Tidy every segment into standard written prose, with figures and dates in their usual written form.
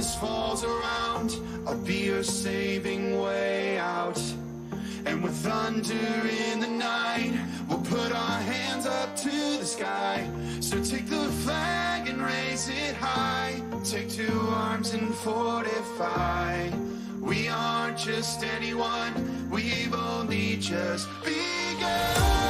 darkness falls around, I'll be your saving way out. And with thunder in the night, we'll put our hands up to the sky. So take the flag and raise it high. Take two arms and fortify. We aren't just anyone, we've only just begun.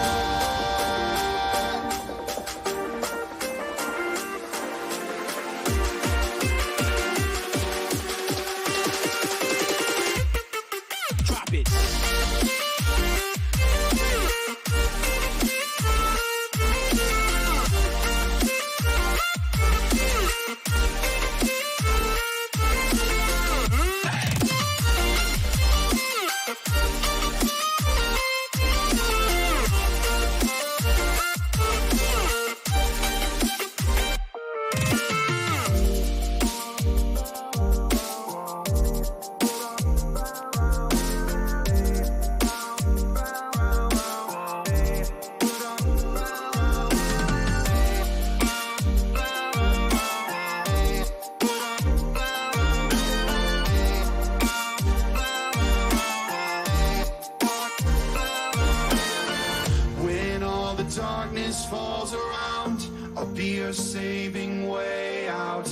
Darkness falls around, I'll be your saving way out.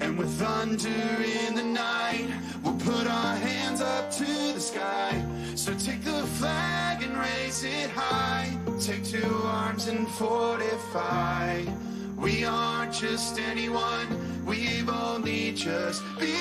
And with thunder in the night, we'll put our hands up to the sky. So take the flag and raise it high. Take two arms and fortify. We aren't just anyone, we've only just begun.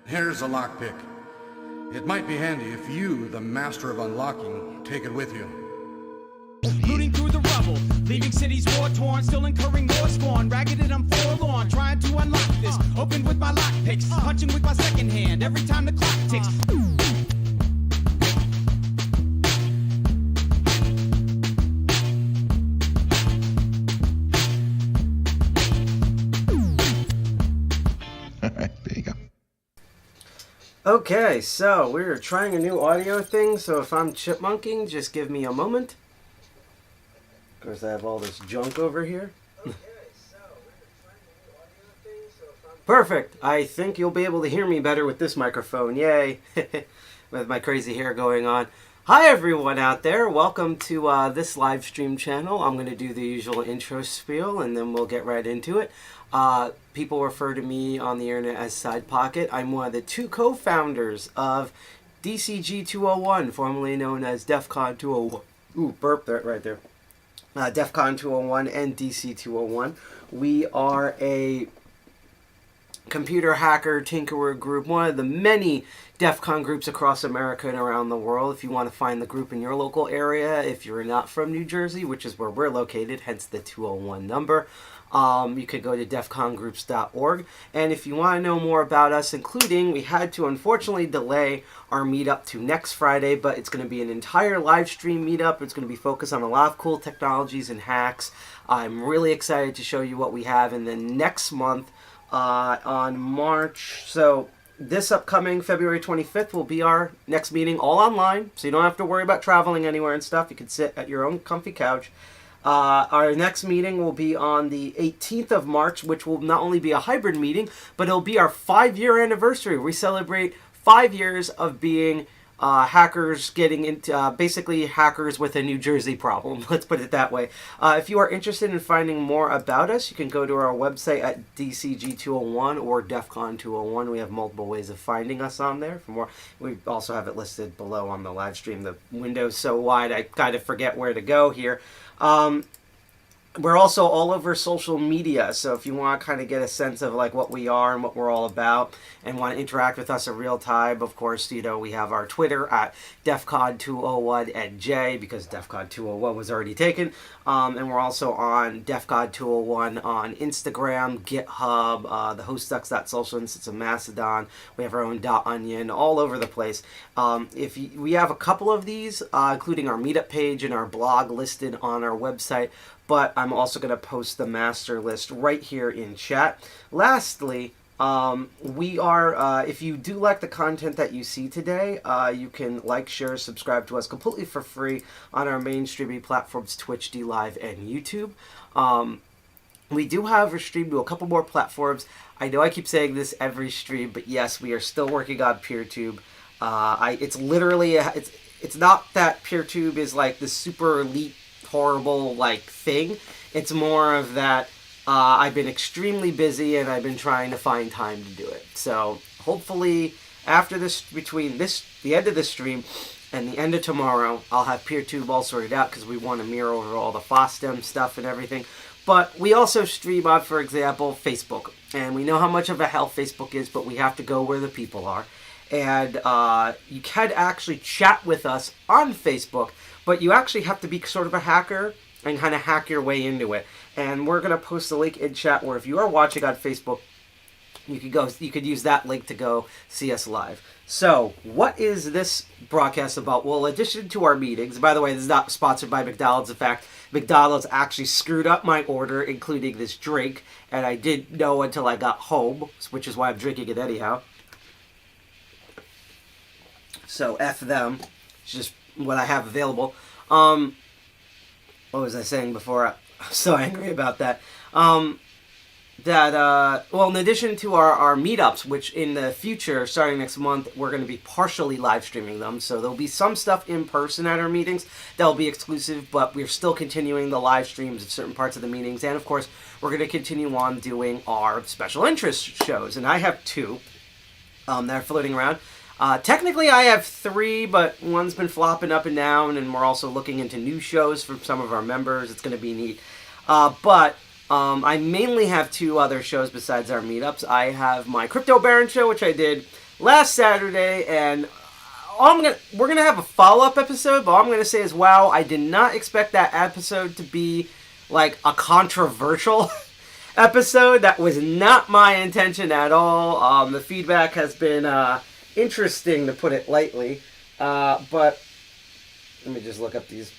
Here's a lockpick. It might be handy if you, the master of unlocking, take it with you. Looting through the rubble, leaving cities war-torn, still incurring more scorn. Ragged and I'm forlorn, trying to unlock this. Open with my lockpicks, punching with my second hand every time the clock ticks. Okay, so we're trying a new audio thing, so if I'm chipmunking, just give me a moment. Of course, I have all this junk over here. Perfect! I think you'll be able to hear me better with this microphone. Yay! With my crazy hair going on. Hi everyone out there, welcome to this live stream channel. I'm going to do the usual intro spiel and then we'll get right into it. People refer to me on the internet as Sidepocket. I'm one of the two co-founders of DCG 201, formerly known as DEF CON 201. Ooh, burp that right there. DEF CON 201 and DC 201. We are a computer hacker tinkerer group, one of the many DEF CON groups across America and around the world. If you want to find the group in your local area, if you're not from New Jersey, which is where we're located, hence the 201 number, you could go to defcongroups.org. And if you want to know more about us, including, we had to unfortunately delay our meetup to next Friday, but it's going to be an entire live stream meetup. It's going to be focused on a lot of cool technologies and hacks. I'm really excited to show you what we have. And then next month, on March, so this upcoming February 25th will be our next meeting, all online, so you don't have to worry about traveling anywhere and stuff. You can sit at your own comfy couch. Our next meeting will be on the 18th of March, which will not only be a hybrid meeting, but it'll be our 5-year anniversary. We celebrate 5 years of being hackers, getting into basically hackers with a New Jersey problem. Let's put it that way. If you are interested in finding more about us, you can go to our website at DCG201 or DEFCON 201. We have multiple ways of finding us on there. For more, we also have it listed below on the live stream. The window's so wide, I kind of forget where to go here. We're also all over social media, so if you want to kind of get a sense of like what we are and what we're all about and want to interact with us in real time, of course, you know, we have our Twitter at DEFCON201NJ because DEFCON 201 was already taken, and we're also on DEFCON 201 on Instagram, GitHub, the hostducks.social, it's a Mastodon. We have our own .onion, all over the place. We have a couple of these, including our meetup page and our blog listed on our website, but I'm also going to post the master list right here in chat. Lastly, we are, if you do like the content that you see today, you can like, share, subscribe to us completely for free on our main streaming platforms, Twitch, DLive, and YouTube. We do, however, stream to a couple more platforms. I know I keep saying this every stream, but yes, we are still working on PeerTube. It's literally, it's not that PeerTube is like the super elite horrible like thing. It's more of that I've been extremely busy and I've been trying to find time to do it. So hopefully after this, between the end of this stream and the end of tomorrow, I'll have PeerTube all sorted out because we want to mirror over all the FOSDEM stuff and everything. But we also stream on, for example, Facebook. And we know how much of a hell Facebook is, but we have to go where the people are. And you can actually chat with us on Facebook, but you actually have to be sort of a hacker and kind of hack your way into it. And we're going to post a link in chat where if you are watching on Facebook, you could use that link to go see us live. So, what is this broadcast about? Well, in addition to our meetings, by the way, this is not sponsored by McDonald's. In fact, McDonald's actually screwed up my order, including this drink, and I didn't know until I got home, which is why I'm drinking it anyhow. So, F them. It's just what I have available. What was I saying before? I'm so angry about that. Well, in addition to our meetups, which in the future, starting next month, we're going to be partially live streaming them. So there'll be some stuff in person at our meetings that'll be exclusive, but we're still continuing the live streams at certain parts of the meetings. And of course, we're going to continue on doing our special interest shows. And I have 2 that are floating around. Technically, I have 3, but one's been flopping up and down, and we're also looking into new shows from some of our members. It's going to be neat. But I mainly have 2 other shows besides our meetups. I have my Crypto Baron show, which I did last Saturday, and we're going to have a follow-up episode, but all I'm going to say is, wow, I did not expect that episode to be like a controversial episode. That was not my intention at all. The feedback has been interesting, to put it lightly, but let me just look up these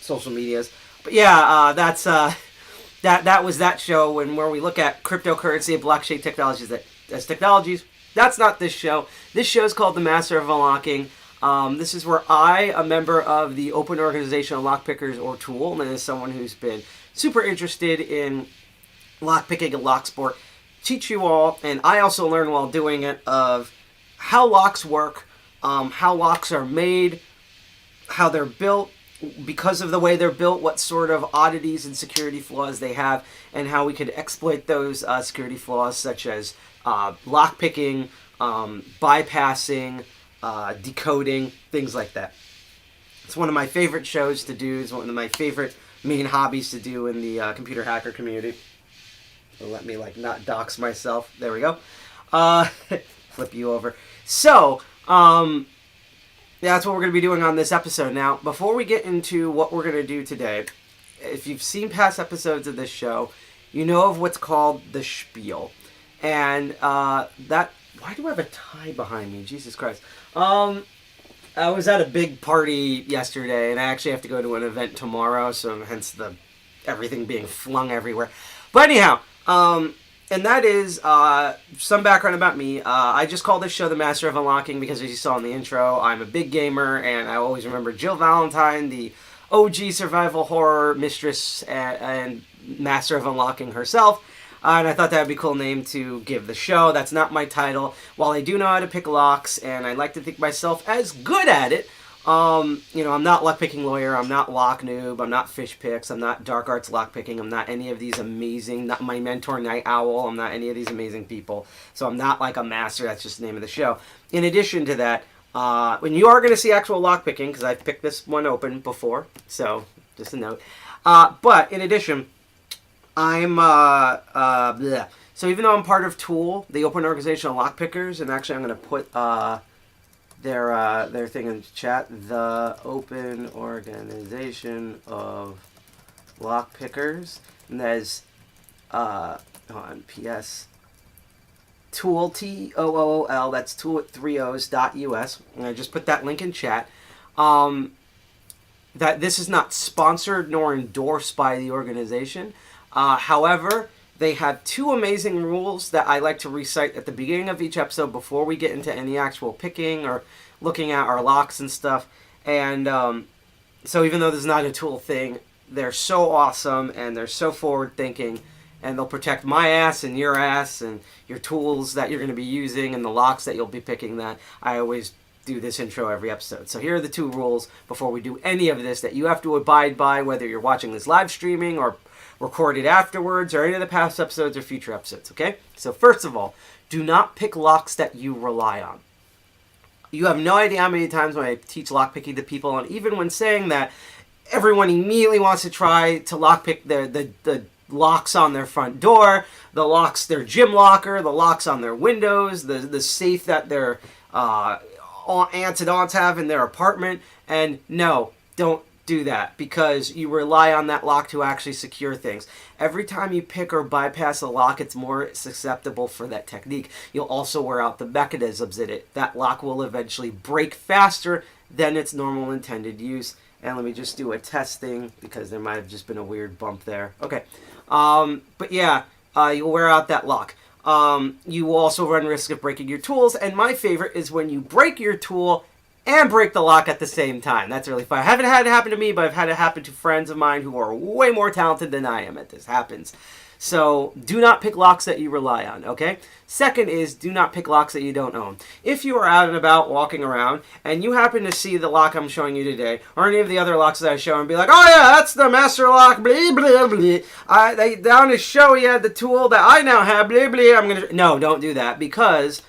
social medias. But yeah, that's that was that show where we look at cryptocurrency and blockchain technologies as technologies. That's not this show. This show is called The Master of Unlocking. This is where I, a member of the Open Organization of Lockpickers, or TOOOL, and as someone who's been super interested in lockpicking and lock sport, teach you all, and I also learn while doing it, of how locks work, how locks are made, how they're built, because of the way they're built, what sort of oddities and security flaws they have, and how we could exploit those security flaws, such as lockpicking, bypassing, decoding, things like that. It's one of my favorite shows to do. It's one of my favorite main hobbies to do in the computer hacker community. It'll let me like not dox myself. There we go. Flip you over. So, yeah, that's what we're going to be doing on this episode. Now, before we get into what we're going to do today, if you've seen past episodes of this show, you know of what's called the spiel. And that... Why do I have a tie behind me? Jesus Christ. I was at a big party yesterday, and I actually have to go to an event tomorrow, so hence the everything being flung everywhere. But anyhow, and that is some background about me. I just call this show The Master of Unlocking because, as you saw in the intro, I'm a big gamer, and I always remember Jill Valentine, the OG survival horror mistress and Master of Unlocking herself. And I thought that would be a cool name to give the show. That's not my title. While I do know how to pick locks, and I like to think myself as good at it, you know, I'm not lock-picking lawyer, I'm not lock noob, I'm not fish picks, I'm not dark arts lock-picking, I'm not any of these amazing, not my mentor Night Owl, I'm not any of these amazing people. So I'm not like a master, that's just the name of the show. In addition to that, when you are going to see actual lock-picking, because I've picked this one open before, so just a note. But in addition... I'm, So even though I'm part of TOOOL, the Open Organization of Lockpickers, and actually I'm going to put their thing in the chat, the Open Organization of Lockpickers, and there's, PS, TOOL, TOOL, that's TOOL at 3os.us, and I just put that link in chat. That this is not sponsored nor endorsed by the organization. However, they have two amazing rules that I like to recite at the beginning of each episode before we get into any actual picking or looking at our locks and stuff. And so even though this is not a TOOOL thing, they're so awesome and they're so forward-thinking, and they'll protect my ass and your tools that you're going to be using and the locks that you'll be picking that I always do this intro every episode. So here are the two rules before we do any of this that you have to abide by, whether you're watching this live streaming or recorded afterwards or any of the past episodes or future episodes, okay? So first of all, do not pick locks that you rely on. You have no idea how many times when I teach lockpicking to people, and even when saying that, everyone immediately wants to try to lockpick the locks on their front door, the locks, their gym locker, the locks on their windows, the safe that their aunts and aunts have in their apartment. And no, don't do that, because you rely on that lock to actually secure things. Every time you pick or bypass a lock, it's more susceptible for that technique. You'll also wear out the mechanisms in it. That lock will eventually break faster than its normal intended use. And let me just do a testing, because there might have just been a weird bump there. Okay. But yeah, you'll wear out that lock. You will also run risk of breaking your tools. And my favorite is when you break your tool and break the lock at the same time. That's really fun. I haven't had it happen to me, but I've had it happen to friends of mine who are way more talented than I am at this. Happens. So do not pick locks that you rely on, okay? Second is, do not pick locks that you don't own. If you are out and about walking around and you happen to see the lock I'm showing you today, or any of the other locks that I show, and be like, oh yeah, that's the master lock, blah, blah, blah. They down to show you the tool that I now have, blah, blah. No, don't do that, because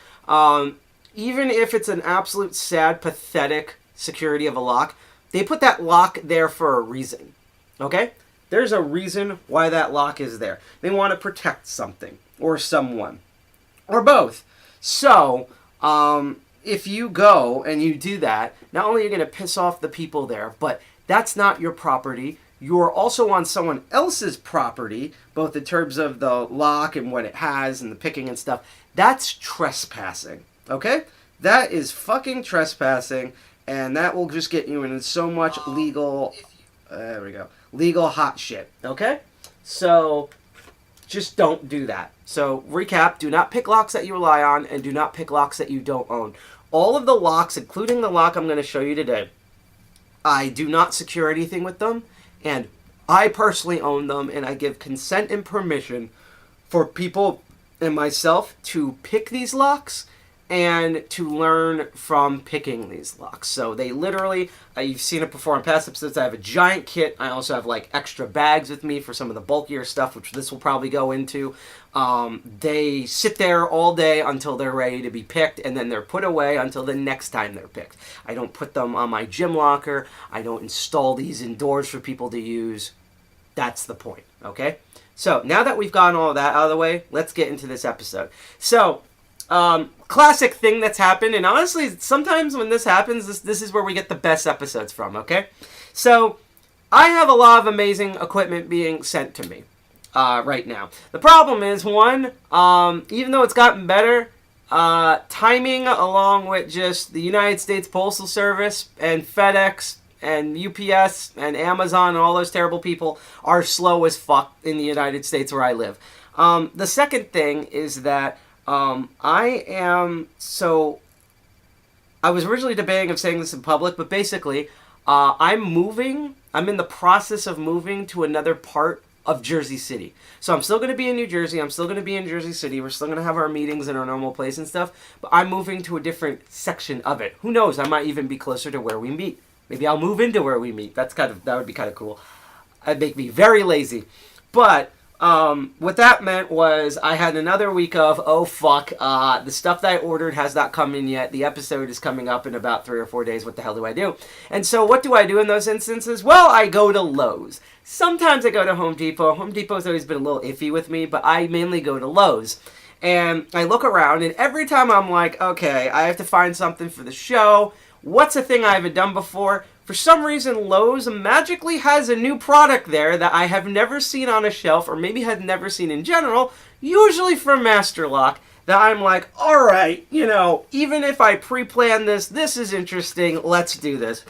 even if it's an absolute sad, pathetic security of a lock, they put that lock there for a reason, okay? There's a reason why that lock is there. They want to protect something or someone or both. So, if you go and you do that, not only are you going to piss off the people there, but that's not your property. You're also on someone else's property, both in terms of the lock and what it has and the picking and stuff. That's trespassing, okay? That is fucking trespassing, and that will just get you in so much legal... there we go. Legal hot shit, okay? So, just don't do that. So, recap, do not pick locks that you rely on, and do not pick locks that you don't own. All of the locks, including the lock I'm going to show you today, I do not secure anything with them, and I personally own them, and I give consent and permission for people and myself to pick these locks and to learn from picking these locks. So they literally, you've seen it before in past episodes, I have a giant kit. I also have like extra bags with me for some of the bulkier stuff, which this will probably go into. They sit there all day until they're ready to be picked, and then they're put away until the next time they're picked. I don't put them on my gym locker. I don't install these indoors for people to use. That's the point, okay? So now that we've gotten all of that out of the way, let's get into this episode. So, classic thing that's happened, and honestly, sometimes when this happens, this is where we get the best episodes from, okay? So, I have a lot of amazing equipment being sent to me right now. The problem is, one, even though it's gotten better, timing along with just the United States Postal Service and FedEx and UPS and Amazon and all those terrible people are slow as fuck in the United States where I live. The second thing is that I was originally debating of saying this in public, but basically, I'm in the process of moving to another part of Jersey City. So I'm still going to be in New Jersey. I'm still going to be in Jersey City. We're still going to have our meetings in our normal place and stuff. But I'm moving to a different section of it. Who knows? I might even be closer to where we meet. Maybe I'll move into where we meet. That would be kind of cool. That'd make me very lazy. But what that meant was I had another week of, oh fuck, the stuff that I ordered has not come in yet. The episode is coming up in about 3 or 4 days. What the hell do I do? And so what do I do in those instances? Well, I go to Lowe's. Sometimes I go to Home Depot. Home Depot's always been a little iffy with me, but I mainly go to Lowe's. And I look around, and every time I'm like, okay, I have to find something for the show. What's a thing I haven't done before? For some reason, Lowe's magically has a new product there that I have never seen on a shelf, or maybe had never seen in general, usually from Master Lock, that I'm like, alright, even if I pre-plan this is interesting, let's do this.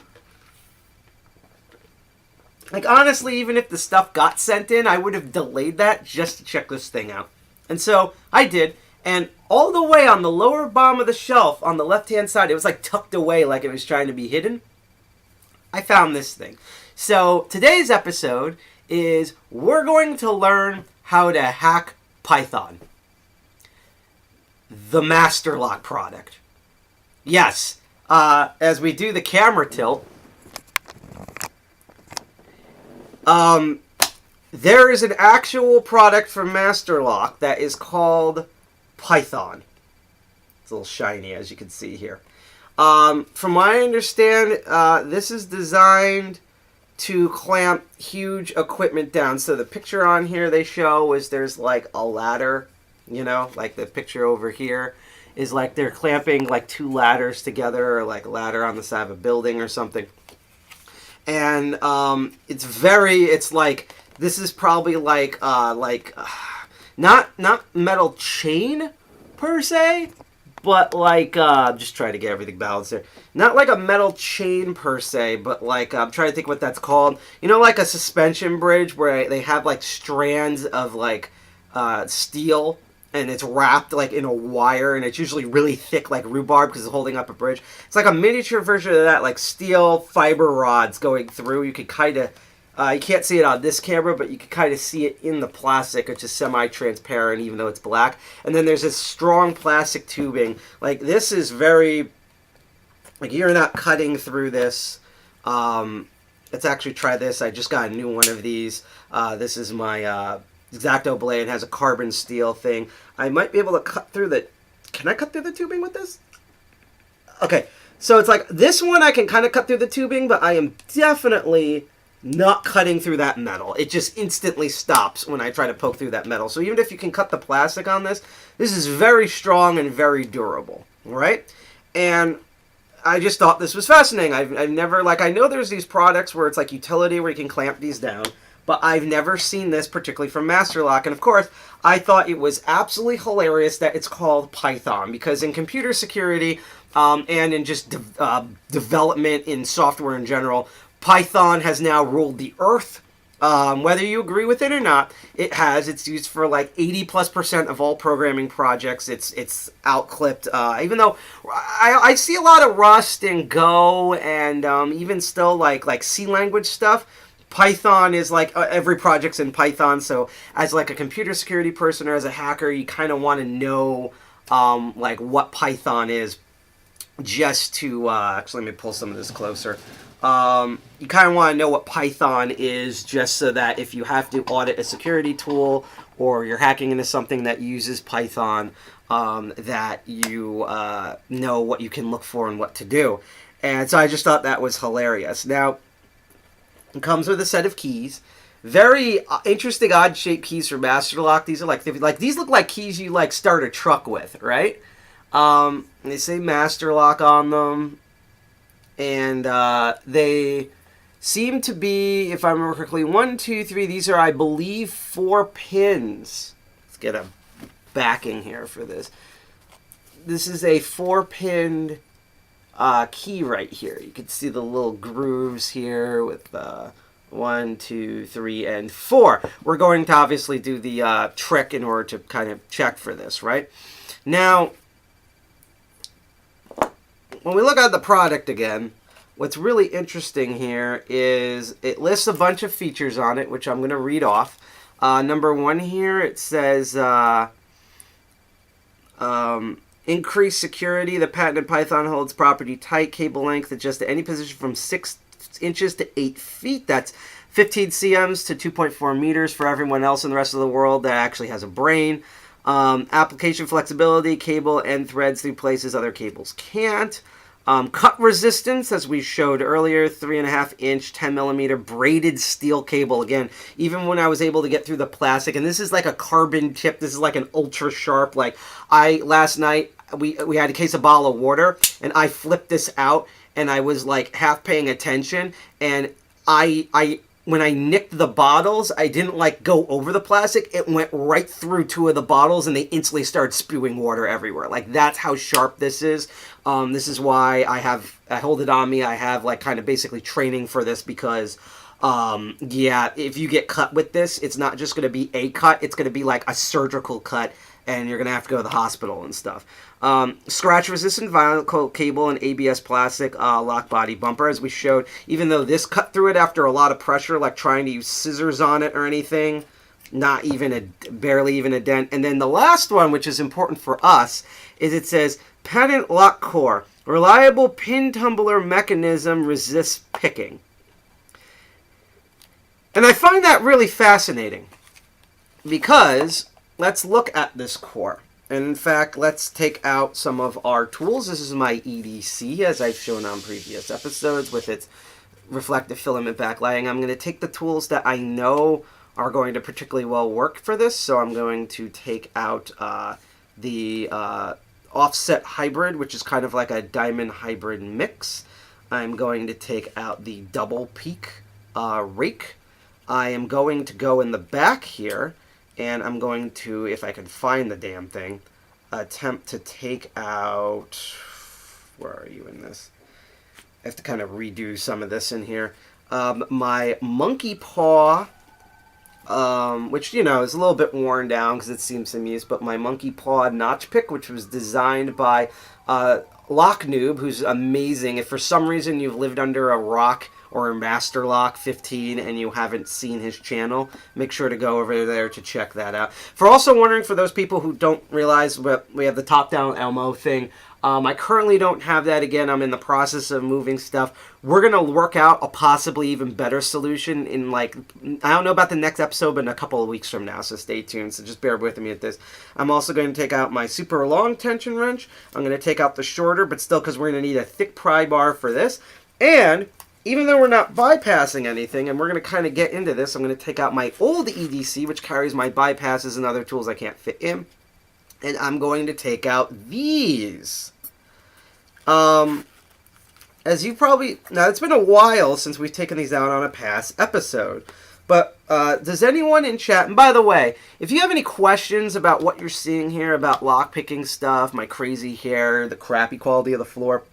Like, honestly, even if the stuff got sent in, I would have delayed that just to check this thing out. And so, I did, and all the way on the lower bottom of the shelf, on the left-hand side, it was like tucked away like it was trying to be hidden. I found this thing. So, today's episode is we're going to learn how to hack Python. The Master Lock product. Yes, as we do the camera tilt, there is an actual product from Master Lock that is called Python. It's a little shiny, as you can see here. From what I understand, this is designed to clamp huge equipment down. So the picture on here they show is there's like a ladder, like the picture over here is like they're clamping like 2 ladders together, or like a ladder on the side of a building or something. And it's like, this is probably like not metal chain per se, but like, just trying to get everything balanced there. Not like a metal chain per se, but like, I'm trying to think what that's called. Like a suspension bridge where they have like strands of like steel, and it's wrapped like in a wire, and it's usually really thick like rhubarb because it's holding up a bridge. It's like a miniature version of that, like steel fiber rods going through. You could kind of, you can't see it on this camera, but you can kind of see it in the plastic, which is semi-transparent even though it's black. And then there's this strong plastic tubing. Like, this is very, like, you're not cutting through this. Let's actually try this. I just got a new one of these. This is my X-Acto blade. It has a carbon steel thing. I might be able to cut through the... Can I cut through the tubing with this? Okay, so it's like, this one I can kind of cut through the tubing, but I am definitely not cutting through that metal. It just instantly stops when I try to poke through that metal. So even if you can cut the plastic on this, this is very strong and very durable, right? And I just thought this was fascinating. I've never, like, I know there's these products where it's like utility where you can clamp these down, but I've never seen this, particularly from Master Lock. And of course, I thought it was absolutely hilarious that it's called Python, because in computer security and in just development in software in general, Python has now ruled the earth. Whether you agree with it or not, it has. It's used for like 80+% of all programming projects. It's outclipped. Even though I see a lot of Rust and Go and even still like C language stuff, Python is like every project's in Python. So as like a computer security person or as a hacker, you kind of want to know like what Python is, just to actually let me pull some of this closer. You kind of want to know what Python is, just so that if you have to audit a security tool or you're hacking into something that uses Python, that you know what you can look for and what to do. And so I just thought that was hilarious. Now, it comes with a set of keys Very interesting, odd-shaped keys for master lock. These are like these look like keys you like start a truck with, right? They say master lock on them, and they seem to be, if I remember correctly, 1, 2, 3. These are, I believe, 4 pins. Let's get a backing here for this. This is a 4-pinned key right here. You can see the little grooves here with 1, 2, 3, and 4. We're going to obviously do the trick in order to kind of check for this, right? Now, when we look at the product again, what's really interesting here is it lists a bunch of features on it, which I'm going to read off. Number 1 here, it says increased security. The patented Python holds property tight. Cable length adjust to any position from 6 inches to 8 feet. That's 15 cms to 2.4 meters for everyone else in the rest of the world that actually has a brain. Application flexibility. Cable and threads through places other cables can't. Cut resistance, as we showed earlier, 3.5 inch, 10 millimeter braided steel cable. Again, even when I was able to get through the plastic, and this is like a carbon tip, this is like an ultra sharp, like last night, we had a case of bottle of water, and I flipped this out, and I was like half paying attention, and when I nicked the bottles, I didn't like go over the plastic. It went right through 2 of the bottles, and they instantly started spewing water everywhere. Like, that's how sharp this is. This is why I hold it on me. I have like kind of basically training for this because, yeah, if you get cut with this, it's not just going to be a cut. It's going to be like a surgical cut, and you're going to have to go to the hospital and stuff. Scratch resistant vinyl coat cable and ABS plastic lock body bumper, as we showed. Even though this cut through it after a lot of pressure, like trying to use scissors on it or anything, barely even a dent. And then the last one, which is important for us, is it says patent lock core, reliable pin tumbler mechanism, resists picking. And I find that really fascinating because let's look at this core. And in fact, let's take out some of our tools. This is my EDC, as I've shown on previous episodes, with its reflective filament backlighting. I'm going to take the tools that I know are going to particularly well work for this. So I'm going to take out the offset hybrid, which is kind of like a diamond hybrid mix. I'm going to take out the double peak rake. I am going to go in the back here, and I'm going to, if I can find the damn thing, attempt to take out, where are you in this? I have to kind of redo some of this in here. My monkey paw, which, you know, is a little bit worn down because it seems some use, but my monkey paw notch pick, which was designed by Lock Noob, who's amazing. If for some reason you've lived under a rock or a Master Lock 15 and you haven't seen his channel, make sure to go over there to check that out. For also wondering, for those people who don't realize, we have the top-down Elmo thing. I currently don't have that. Again, I'm in the process of moving stuff. We're going to work out a possibly even better solution in, like, I don't know about the next episode, but in a couple of weeks from now, so stay tuned. So just bear with me at this. I'm also going to take out my super long tension wrench. I'm going to take out the shorter, but still, because we're going to need a thick pry bar for this. And even though we're not bypassing anything, and we're going to kind of get into this, I'm going to take out my old EDC, which carries my bypasses and other tools I can't fit in. And I'm going to take out these. As you probably, now it's been a while since we've taken these out on a past episode, but does anyone in chat, and by the way, if you have any questions about what you're seeing here, about lockpicking stuff, my crazy hair, the crappy quality of the floor,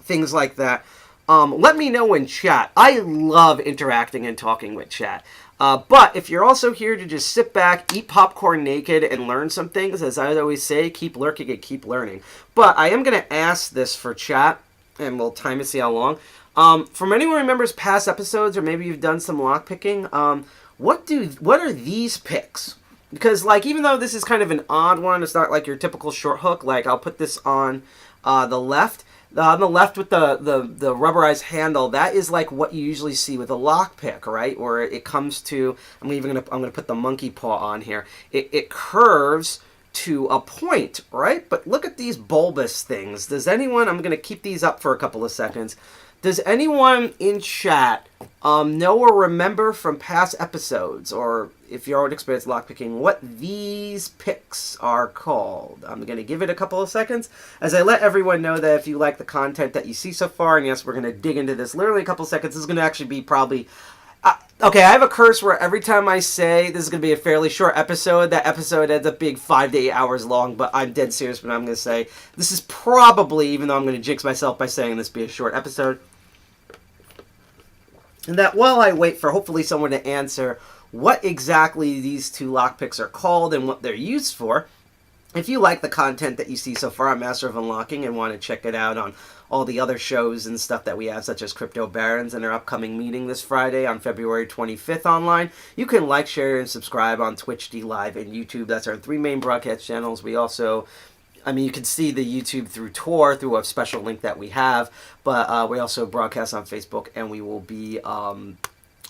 things like that, let me know in chat. I love interacting and talking with chat. But if you're also here to just sit back, eat popcorn naked, and learn some things, as I always say, keep lurking and keep learning. But I am going to ask this for chat, and we'll time to see how long. From anyone who remembers past episodes, or maybe you've done some lockpicking, what are these picks? Because, like, even though this is kind of an odd one, it's not like your typical short hook. Like, I'll put this on the left. On the left with the rubberized handle, that is like what you usually see with a lockpick, right? Where it comes to, I'm gonna put the monkey paw on here. It curves to a point, right? But look at these bulbous things. Does anyone? I'm gonna keep these up for a couple of seconds. Does anyone in chat know or remember from past episodes, or if you're already experienced lockpicking, what these picks are called? I'm going to give it a couple of seconds as I let everyone know that if you like the content that you see so far, and yes, we're going to dig into this literally a couple of seconds. This is going to actually be probably... okay, I have a curse where every time I say this is going to be a fairly short episode, that episode ends up being 5 to 8 hours long, but I'm dead serious when I'm going to say this is probably, even though I'm going to jinx myself by saying this be a short episode, and that while I wait for hopefully someone to answer what exactly these two lockpicks are called and what they're used for, if you like the content that you see so far on Master of Unlocking and want to check it out on all the other shows and stuff that we have, such as Crypto Barons and our upcoming meeting this Friday on February 25th online, you can like, share, and subscribe on Twitch, D Live, and YouTube. That's our 3 main broadcast channels. We also... you can see the YouTube through Tor, through a special link that we have, but we also broadcast on Facebook, and we will be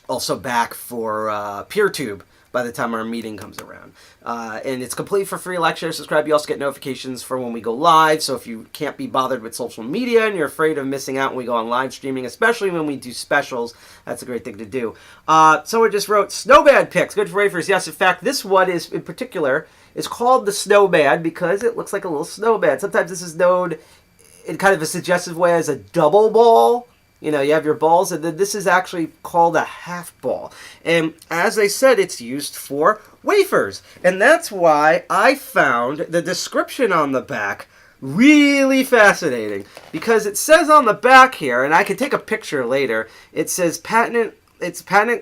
also back for PeerTube by the time our meeting comes around. And it's complete for free. Like, share, subscribe. You also get notifications for when we go live, so if you can't be bothered with social media and you're afraid of missing out when we go on live streaming, especially when we do specials, that's a great thing to do. Someone just wrote, Snowbad picks, good for wafers. Yes, in fact, this one is, in particular... It's called the Snowbad because it looks like a little snowbad. Sometimes this is known in kind of a suggestive way as a double ball. You know, you have your balls, and then this is actually called a half ball. And as I said, it's used for wafers. And that's why I found the description on the back really fascinating. Because it says on the back here, and I can take a picture later, it says patent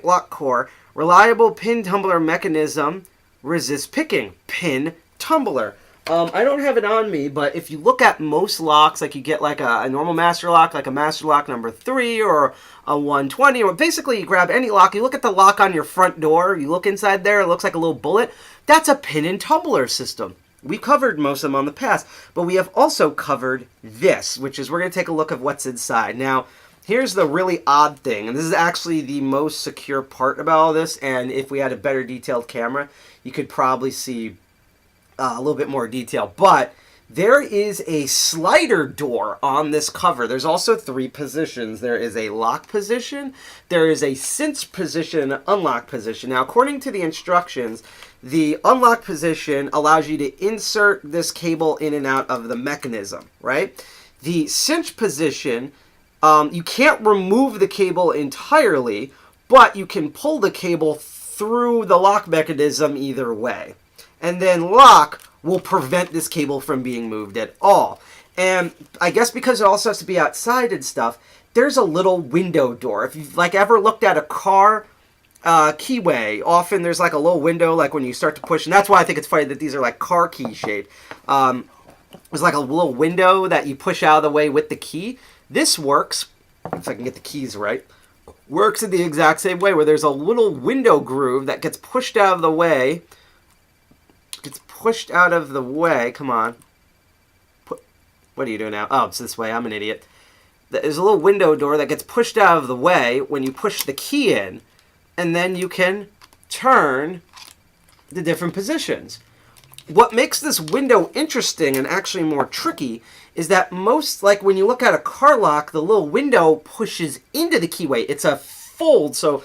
lock core, reliable pin tumbler mechanism, resist picking, pin tumbler. I don't have it on me, but if you look at most locks, like you get like a normal master lock, like a master lock number 3 or a 120, or basically you grab any lock, you look at the lock on your front door, you look inside there, it looks like a little bullet. That's a pin and tumbler system. We covered most of them on the past, but we have also covered this, which is we're going to take a look at what's inside. Now, here's the really odd thing, and this is actually the most secure part about all this, and if we had a better detailed camera, you could probably see a little bit more detail. But there is a slider door on this cover. There's also 3 positions. There is a lock position, there is a cinch position, and an unlock position. Now, according to the instructions, the unlock position allows you to insert this cable in and out of the mechanism, right? The cinch position... you can't remove the cable entirely, but you can pull the cable through the lock mechanism either way. And then lock will prevent this cable from being moved at all. And I guess because it also has to be outside and stuff, there's a little window door. If you've ever looked at a car keyway, often there's like a little window like when you start to push, and that's why I think it's funny that these are like car key shaped. There's like a little window that you push out of the way with the key. This works, if I can get the keys right, works in the exact same way, where there's a little window groove that gets pushed out of the way. Come on. What are you doing now? Oh, it's this way. I'm an idiot. There's a little window door that gets pushed out of the way when you push the key in, and then you can turn the different positions. What makes this window interesting and actually more tricky is that most, like when you look at a car lock, the little window pushes into the keyway. It's a fold, so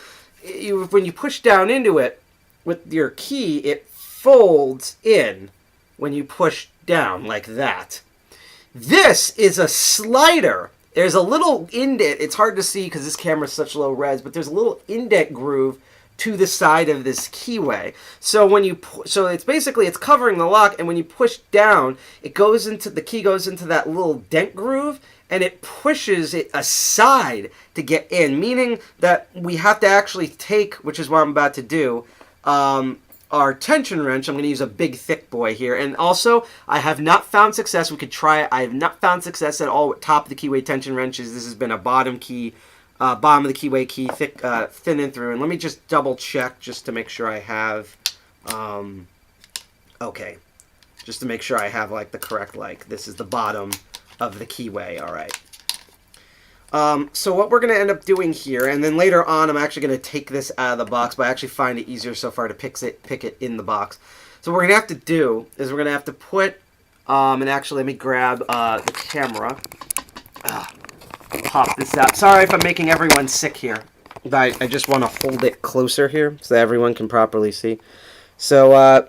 when you push down into it with your key, it folds in when you push down like that. This is a slider. There's a little indent. It's hard to see because this camera is such low res, but there's a little indent groove to the side of this keyway. So when you it's basically it's covering the lock, and when you push down, the key goes into that little dent groove, and it pushes it aside to get in, meaning that we have to actually take, which is what I'm about to do, our tension wrench. I'm going to use a big thick boy here, and also I have not found success. We could try it. I have not found success at all with top of the keyway tension wrenches. This has been a bottom of the keyway key, thick, thin and through. And let me just double check just to make sure I have, okay, just to make sure I have like the correct, this is the bottom of the keyway. All right. So what we're going to end up doing here, and then later on I'm actually going to take this out of the box, but I actually find it easier so far to pick it in the box. So what we're going to have to do is we're going to have to put, and actually let me grab the camera. pop this out. Sorry if I'm making everyone sick here. But I just want to hold it closer here so that everyone can properly see. So,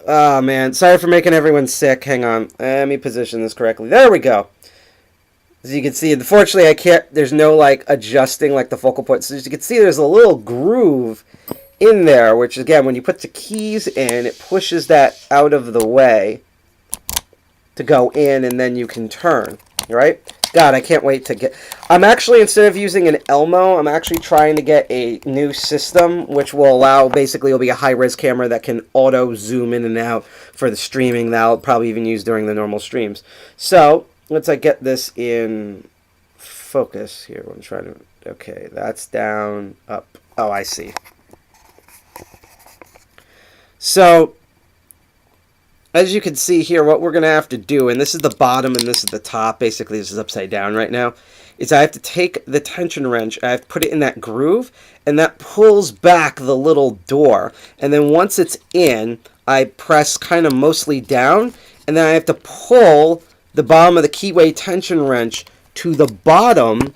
oh man, sorry for making everyone sick. Hang on, let me position this correctly. There we go. As you can see, unfortunately, I can't. There's no like adjusting like the focal point. So as you can see, there's a little groove in there, which again, when you put the keys in, it pushes that out of the way to go in, and then you can turn. Right? God, I can't wait to get... I'm actually, instead of using an Elmo, I'm actually trying to get a new system, which will allow, basically, it'll be a high-res camera that can auto-zoom in and out for the streaming that I'll probably even use during the normal streams. So, let's get this in focus here. I'm trying to... Okay, that's down, up. Oh, I see. So... as you can see here, what we're going to have to do, and this is the bottom and this is the top, basically this is upside down right now, is I have to take the tension wrench, I have to put it in that groove, and that pulls back the little door. And then once it's in, I press kind of mostly down, and then I have to pull the bottom of the keyway tension wrench to the bottom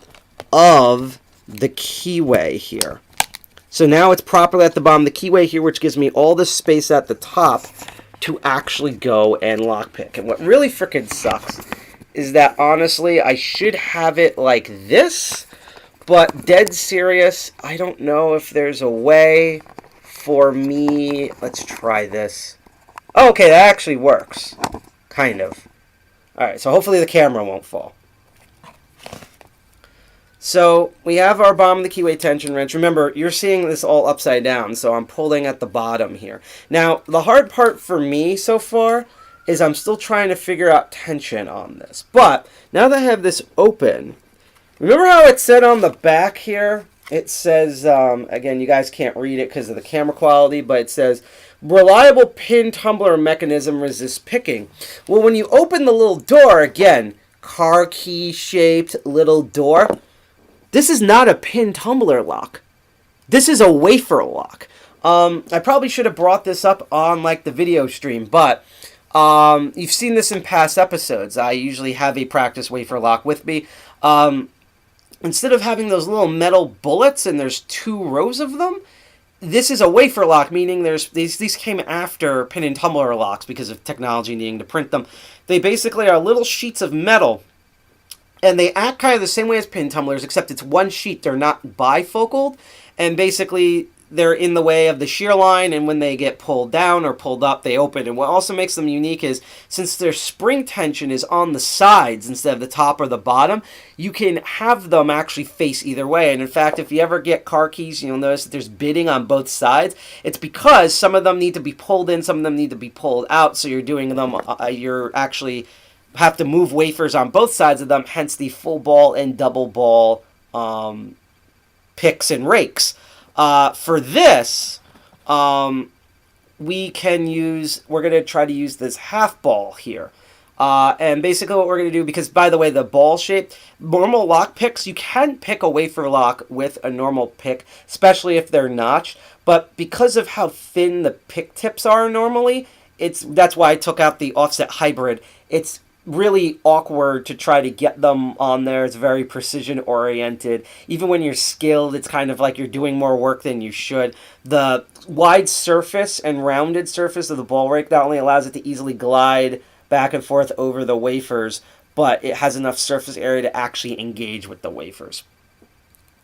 of the keyway here. So now it's properly at the bottom of the keyway here, which gives me all this space at the top to actually go and lockpick. And what really frickin' sucks is that, honestly, I should have it like this, but dead serious, I don't know if there's a way for me... Let's try this. Oh, okay, that actually works. Kind of. Alright, so hopefully the camera won't fall. So, we have our bottom of the keyway tension wrench. Remember, you're seeing this all upside down, so I'm pulling at the bottom here. Now, the hard part for me so far is I'm still trying to figure out tension on this. But, now that I have this open, remember how it said on the back here? It says, again, you guys can't read it because of the camera quality, but it says, reliable pin tumbler mechanism resists picking. Well, when you open the little door, again, car key shaped little door, this is not a pin tumbler lock. This is a wafer lock. I probably should have brought this up on like the video stream, but you've seen this in past episodes. I usually have a practice wafer lock with me. Instead of having those little metal bullets and there's 2 rows of them, this is a wafer lock, meaning there's these came after pin and tumbler locks because of technology needing to print them. They basically are little sheets of metal. And they act kind of the same way as pin tumblers, except it's one sheet. They're not bifocaled. And basically, they're in the way of the shear line. And when they get pulled down or pulled up, they open. And what also makes them unique is, since their spring tension is on the sides instead of the top or the bottom, you can have them actually face either way. And in fact, if you ever get car keys, you'll notice that there's bidding on both sides. It's because some of them need to be pulled in, some of them need to be pulled out. So you're doing them, you're actually... have to move wafers on both sides of them, hence the full ball and double ball picks and rakes. For this, we're going to try to use this half ball here. And basically what we're going to do, because by the way, the ball shape, normal lock picks, you can pick a wafer lock with a normal pick, especially if they're notched. But because of how thin the pick tips are normally, that's why I took out the offset hybrid. It's really awkward to try to get them on there. It's very precision oriented. Even when you're skilled, it's kind of like you're doing more work than you should. The wide surface and rounded surface of the ball rake not only allows it to easily glide back and forth over the wafers, but it has enough surface area to actually engage with the wafers.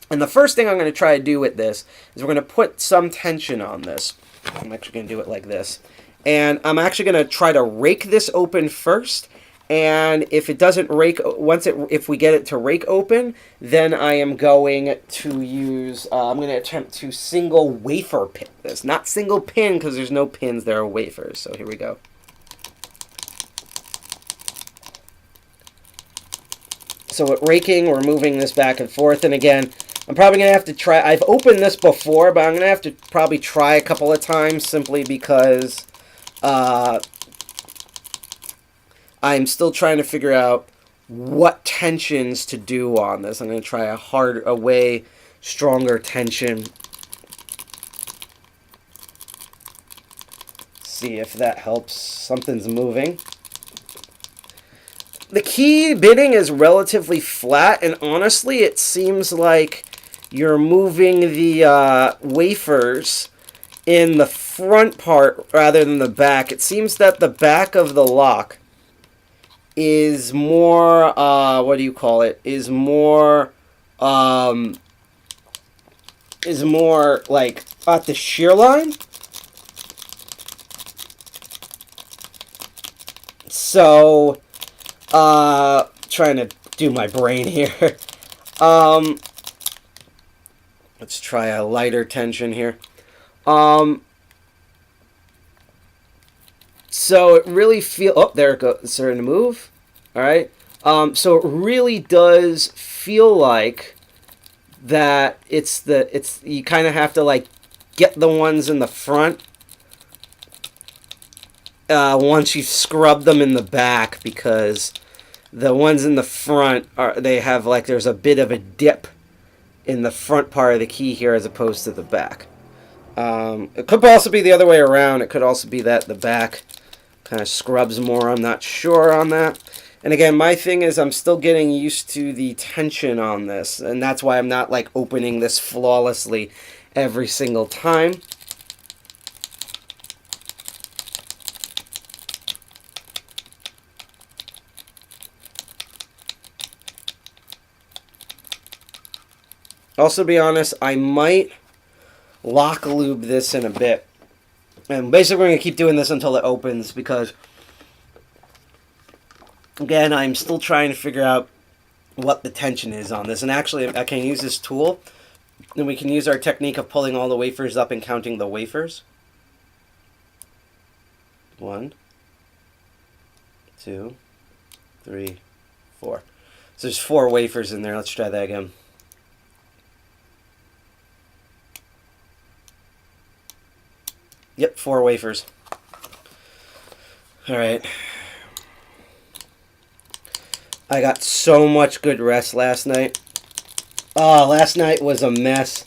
And the first thing I'm going to try to do with this is we're going to put some tension on this. I'm actually going to do it like this. And I'm actually going to try to rake this open first. And if it doesn't rake, if we get it to rake open, then I am going to use, I'm going to attempt to single wafer pick this. Not single pin, because there's no pins, there are wafers. So here we go. So with raking, we're moving this back and forth. And again, I'm probably going to have to try, I've opened this before, but I'm going to have to probably try a couple of times simply because I'm still trying to figure out what tensions to do on this. I'm going to try a way stronger tension. See if that helps. Something's moving. the key bitting is relatively flat, and honestly, it seems like you're moving the wafers in the front part rather than the back. It seems that the back of the lock is more, what do you call it? Is more like at the shear line. So, trying to do my brain here. Let's try a lighter tension here. So it really there it goes. It's starting to move. All right. So it really does feel like that you kind of have to like get the ones in the front once you've scrubbed them in the back, because the ones in the front there's a bit of a dip in the front part of the key here as opposed to the back. It could also be the other way around. It could also be that the back kind of scrubs more. I'm not sure on that. And again, my thing is I'm still getting used to the tension on this, and that's why I'm not like opening this flawlessly every single time. Also, to be honest, I might lock lube this in a bit. And basically we're going to keep doing this until it opens, because, again, I'm still trying to figure out what the tension is on this. And actually, I can use this tool, and we can use our technique of pulling all the wafers up and counting the wafers. 1, 2, 3, 4. So there's 4 wafers in there. Let's try that again. Yep, 4 wafers. Alright. I got so much good rest last night. Last night was a mess.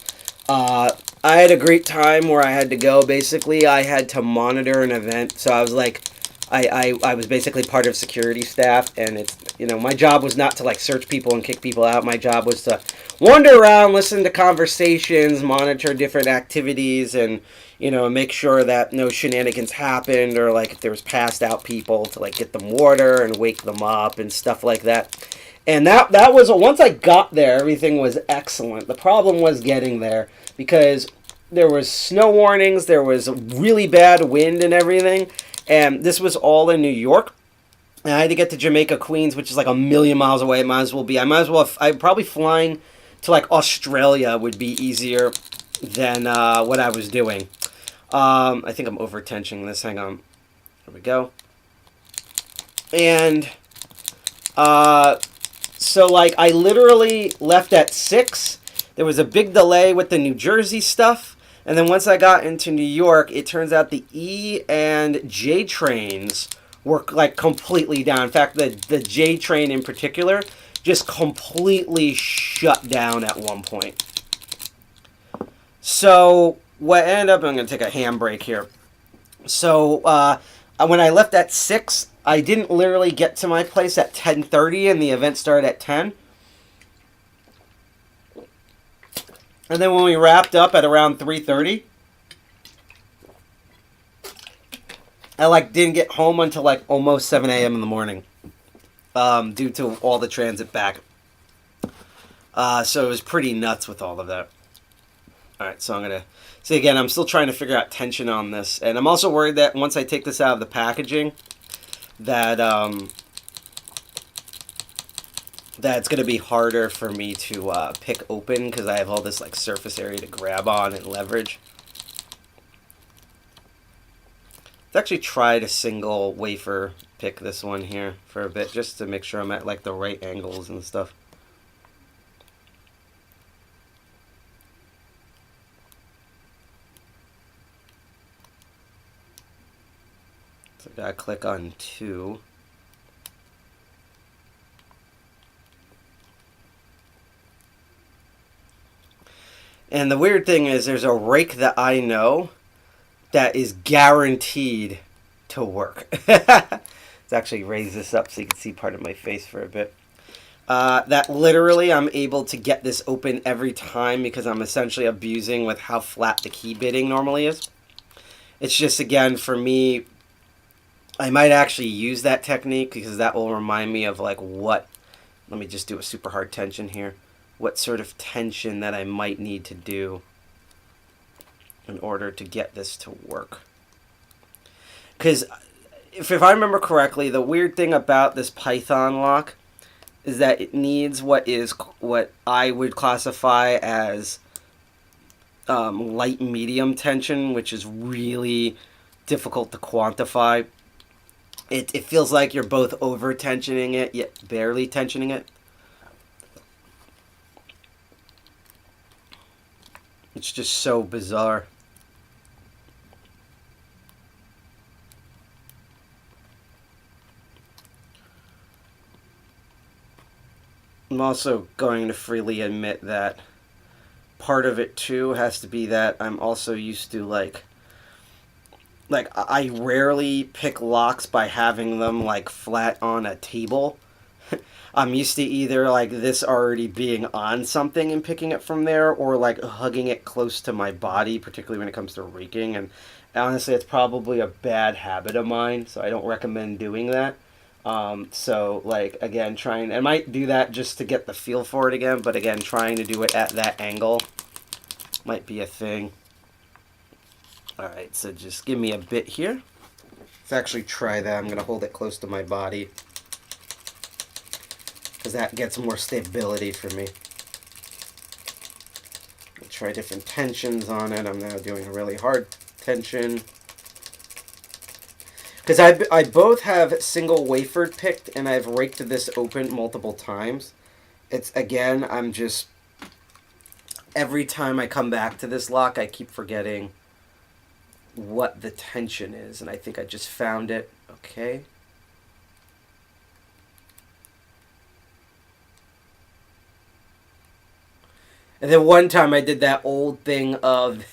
I had a great time where I had to go. Basically, I had to monitor an event. So I was like, I was basically part of security staff, and it's, my job was not to like search people and kick people out. My job was to wander around, listen to conversations, monitor different activities, and make sure that no shenanigans happened, or like if there was passed out people, to like get them water and wake them up and stuff like that. And that was, once I got there, everything was excellent. The problem was getting there, because there was snow warnings, there was really bad wind and everything, and this was all in New York. And I had to get to Jamaica, Queens, which is like a million miles away. It might as well be. I'm probably flying to like Australia would be easier than what I was doing. I think I'm over tensioning this. Hang on. There we go. And so like I literally left at 6. There was a big delay with the New Jersey stuff. And then once I got into New York, it turns out the E and J trains were like completely down. In fact, the J train in particular just completely shut down at one point. So what ended up, I'm going to take a handbrake here. So when I left at 6, I didn't literally get to my place at 10:30, and the event started at 10. And then when we wrapped up at around 3:30, I like didn't get home until like almost 7 a.m. in the morning, due to all the transit back. So it was pretty nuts with all of that. All right, so I'm gonna see again. I'm still trying to figure out tension on this, and I'm also worried that once I take this out of the packaging, that it's gonna be harder for me to pick open, because I have all this like surface area to grab on and leverage. Let's actually try to single wafer pick this one here for a bit, just to make sure I'm at like the right angles and stuff. So I gotta click on 2. And the weird thing is there's a rake that I know that is guaranteed to work. Let's actually raise this up so you can see part of my face for a bit. That literally I'm able to get this open every time because I'm essentially abusing with how flat the key bitting normally is. It's just, again, for me, I might actually use that technique because that will remind me of like what, let me just do a super hard tension here, what sort of tension that I might need to do in order to get this to work. Because if I remember correctly, the weird thing about this Python lock is that it needs what I would classify as light medium tension, which is really difficult to quantify. It feels like you're both over tensioning it, yet barely tensioning it. It's just so bizarre. I'm also going to freely admit that part of it too has to be that I'm also used to like I rarely pick locks by having them like flat on a table. I'm used to either like this already being on something and picking it from there, or like hugging it close to my body, particularly when it comes to raking. And honestly, it's probably a bad habit of mine, so I don't recommend doing that. So like, again, I might do that just to get the feel for it again, but again, trying to do it at that angle might be a thing. Alright, so just give me a bit here. Let's actually try that. I'm going to hold it close to my body, because that gets more stability for me. I'll try different tensions on it. I'm now doing a really hard tension. Because I both have single wafer picked, and I've raked this open multiple times. It's, again, I'm just, every time I come back to this lock, I keep forgetting what the tension is, and I think I just found it. Okay. And then one time I did that old thing of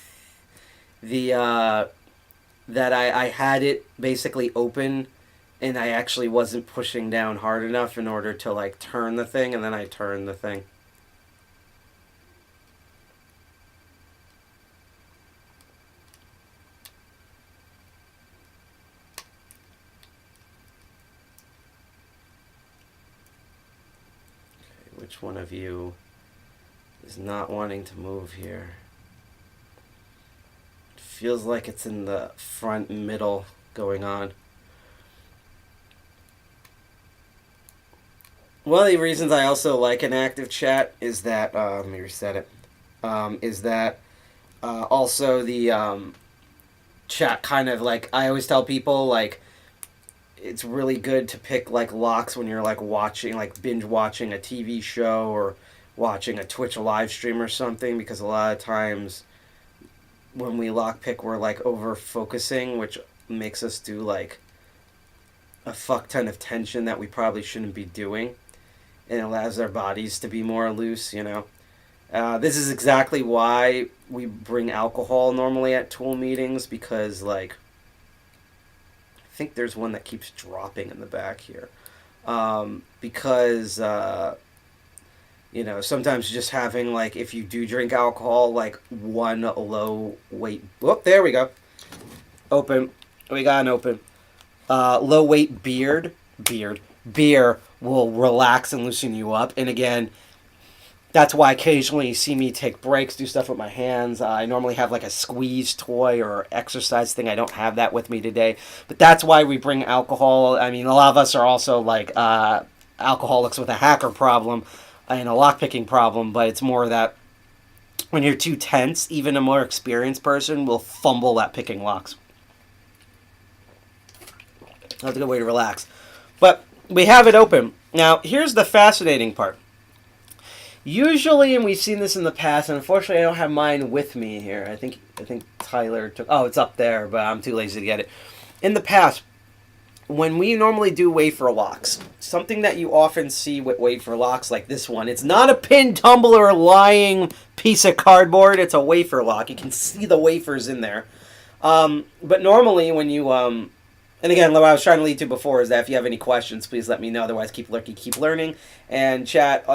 the that I had it basically open, and I actually wasn't pushing down hard enough in order to like turn the thing, and then I turned the thing. Okay, which one of you is not wanting to move here? Feels like it's in the front middle going on. One of the reasons I also like an active chat is that, let me reset it, is that also the chat kind of like, I always tell people like, it's really good to pick like locks when you're like watching, like binge watching a TV show or watching a Twitch live stream or something, because a lot of times when we lockpick, we're like over focusing, which makes us do like a fuck ton of tension that we probably shouldn't be doing, and it allows our bodies to be more loose, you know. This is exactly why we bring alcohol normally at tool meetings, because like, I think there's one that keeps dropping in the back here, because you know, sometimes just having, like, if you do drink alcohol, like, one low weight... Whoop, there we go. Open. We got an open. Low weight beer will relax and loosen you up. And again, that's why occasionally you see me take breaks, do stuff with my hands. I normally have, like, a squeeze toy or exercise thing. I don't have that with me today. But that's why we bring alcohol. I mean, a lot of us are also, like, alcoholics with a hacker problem and a lockpicking problem, but it's more that when you're too tense, even a more experienced person will fumble at picking locks. That's a good way to relax. But we have it open. Now, here's the fascinating part. Usually, and we've seen this in the past, and unfortunately I don't have mine with me here. I think Tyler took... Oh, it's up there, but I'm too lazy to get it. In the past, when we normally do wafer locks, something that you often see with wafer locks like this one, it's not a pin tumbler lying piece of cardboard, it's a wafer lock. You can see the wafers in there. But normally when you, and And again, what I was trying to lead to before is that if you have any questions, please let me know. Otherwise, keep lurking, keep learning. And chat,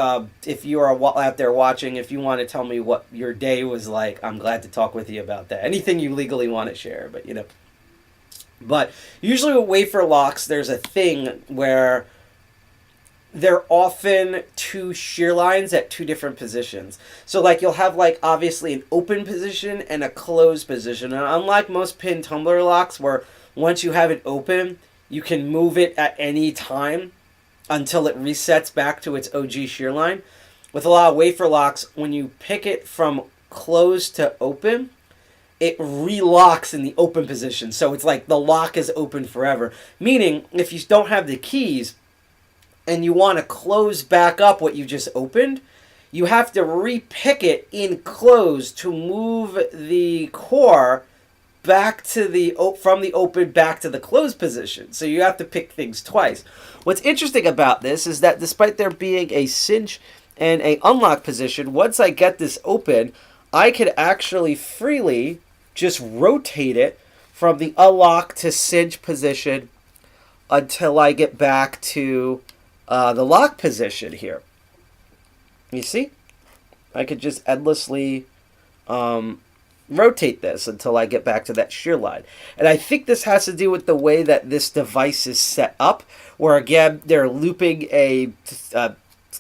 if you are out there watching, if you want to tell me what your day was like, I'm glad to talk with you about that. Anything you legally want to share, but But usually with wafer locks, there's a thing where they're often two shear lines at two different positions. So like you'll have like obviously an open position and a closed position. And unlike most pin tumbler locks where once you have it open, you can move it at any time until it resets back to its OG shear line. With a lot of wafer locks, when you pick it from closed to open, it relocks in the open position. So it's like the lock is open forever. Meaning, if you don't have the keys and you want to close back up what you just opened, you have to re-pick it in closed to move the core back to from the open back to the closed position. So you have to pick things twice. What's interesting about this is that despite there being a cinch and a unlock position, once I get this open, I could actually freely just rotate it from the unlock to cinch position until I get back to the lock position here. You see? I could just endlessly rotate this until I get back to that shear line. And I think this has to do with the way that this device is set up, where again, they're looping a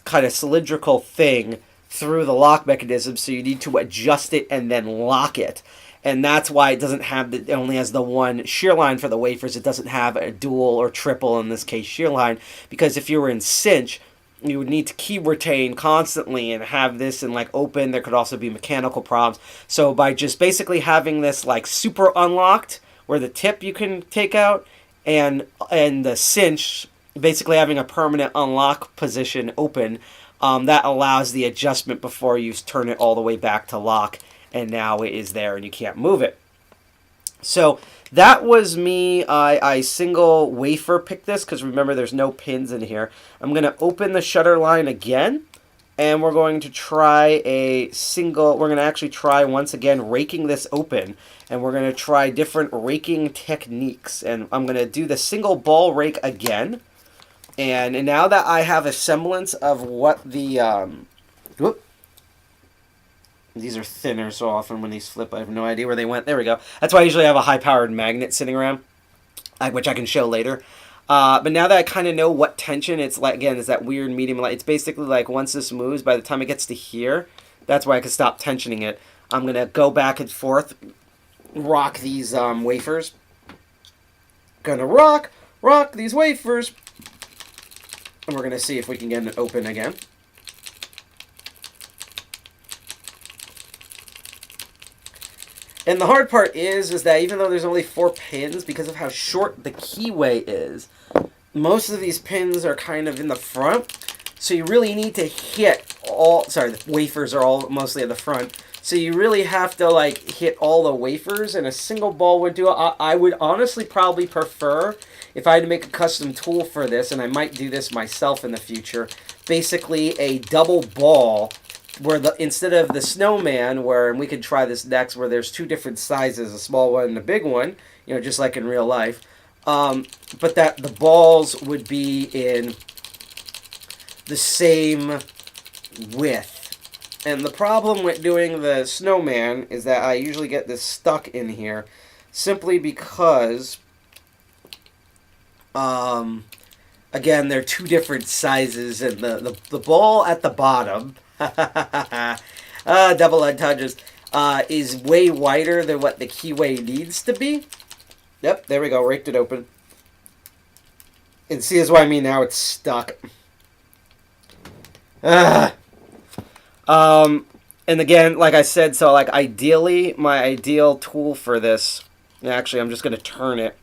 kind of cylindrical thing through the lock mechanism, so you need to adjust it and then lock it. And that's why it doesn't have it only has the one shear line for the wafers. It doesn't have a dual or triple, in this case, shear line. Because if you were in cinch, you would need to key retain constantly and have this in like open. There could also be mechanical problems. So by just basically having this like super unlocked, where the tip you can take out, and the cinch basically having a permanent unlock position open, that allows the adjustment before you turn it all the way back to lock. And now it is there and you can't move it. So that was me. I single wafer picked this because remember there's no pins in here. I'm going to open the shutter line again. And we're going to try we're going to actually try once again raking this open. And we're going to try different raking techniques. And I'm going to do the single ball rake again. And now that I have a semblance of what the... These are thinner, so often when these flip, I have no idea where they went. There we go. That's why I usually have a high-powered magnet sitting around, which I can show later. But now that I kind of know what tension, it's like, again, it's that weird medium light. It's basically like once this moves, by the time it gets to here, that's why I can stop tensioning it. I'm going to go back and forth, rock these wafers. Gonna rock these wafers. And we're going to see if we can get it open again. And the hard part is that even though there's only 4 pins, because of how short the keyway is, most of these pins are kind of in the front. So you really need to hit the wafers are all mostly at the front. So you really have to like hit all the wafers, and a single ball would do it. I would honestly probably prefer, if I had to make a custom tool for this, and I might do this myself in the future, basically a double ball, where instead of the snowman, and we could try this next, where there's 2 different sizes, a small one and a big one, just like in real life, but that the balls would be in the same width. And the problem with doing the snowman is that I usually get this stuck in here, simply because, again, they're 2 different sizes, and the ball at the bottom, double untouches, is way wider than what the keyway needs to be. Yep, there we go, raked it open. And see, that's what I mean, now it's stuck. And again, like I said, so like ideally, my ideal tool for this, actually I'm just going to turn it,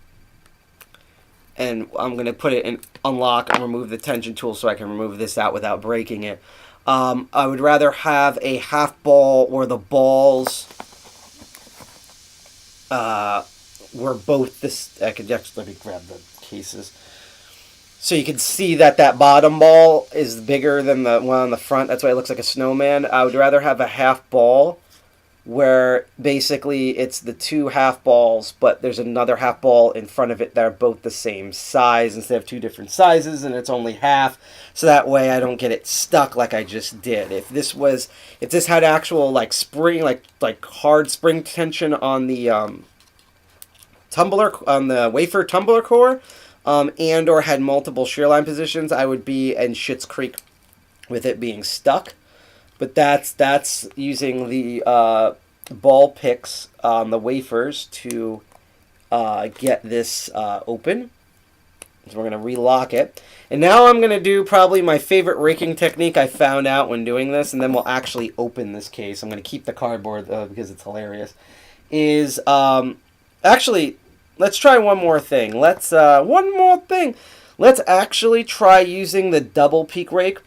and I'm going to put it in unlock and remove the tension tool so I can remove this out without breaking it. I would rather have a half ball where the balls were both this. I could just, let me grab the cases. So you can see that bottom ball is bigger than the one on the front. That's why it looks like a snowman. I would rather have a half ball where basically it's the two half balls, but there's another half ball in front of it that are both the same size instead of two different sizes, and it's only half, so that way I don't get it stuck like I just did. If this had actual like spring, like hard spring tension on the tumbler, on the wafer tumbler core, and or had multiple shear line positions, I would be in Schitt's Creek with it being stuck. But that's using the ball picks on the wafers to get this open. So we're going to relock it. And now I'm going to do probably my favorite raking technique I found out when doing this, and then we'll actually open this case. I'm going to keep the cardboard because it's hilarious. Actually, let's try one more thing. Let's actually try using the double peak rake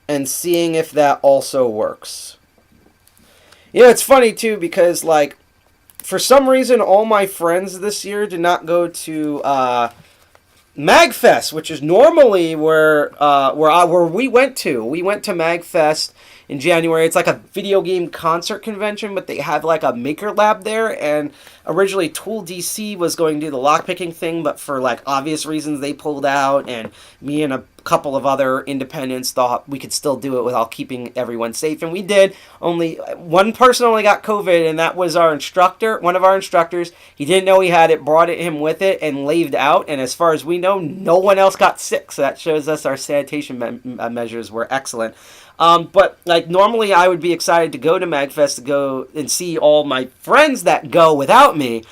and seeing if that also works. You know, it's funny too, because like for some reason all my friends this year did not go to MagFest, which is normally where we went to. We went to MagFest in January. It's like a video game concert convention, but they have like a maker lab there, and originally Tool DC was going to do the lockpicking thing, but for like obvious reasons they pulled out, and me and a couple of other independents thought we could still do it without keeping everyone safe, and we did. Only one person only got COVID, and that was our instructor, one of our instructors. He didn't know he had it, brought him with it, and laved out, and as far as we know, no one else got sick, so that shows us our sanitation measures were excellent. But like normally I would be excited to go to MagFest to go and see all my friends that go without me,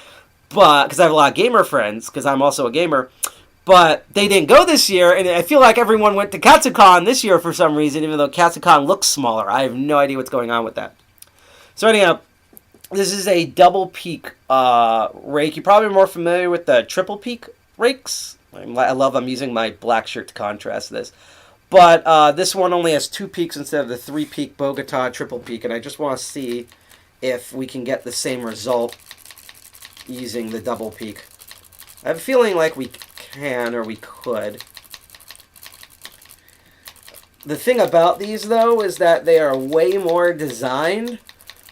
but because I have a lot of gamer friends, because I'm also a gamer. But they didn't go this year, and I feel like everyone went to Katsucon this year for some reason, even though Katsucon looks smaller. I have no idea what's going on with that. So anyhow, this is a double peak rake. You're probably more familiar with the triple peak rakes. I'm using my black shirt to contrast this. But this one only has 2 peaks instead of the 3 peak Bogota triple peak, and I just want to see if we can get the same result using the double peak. I have a feeling like we can, or we could. The thing about these, though, is that they are way more designed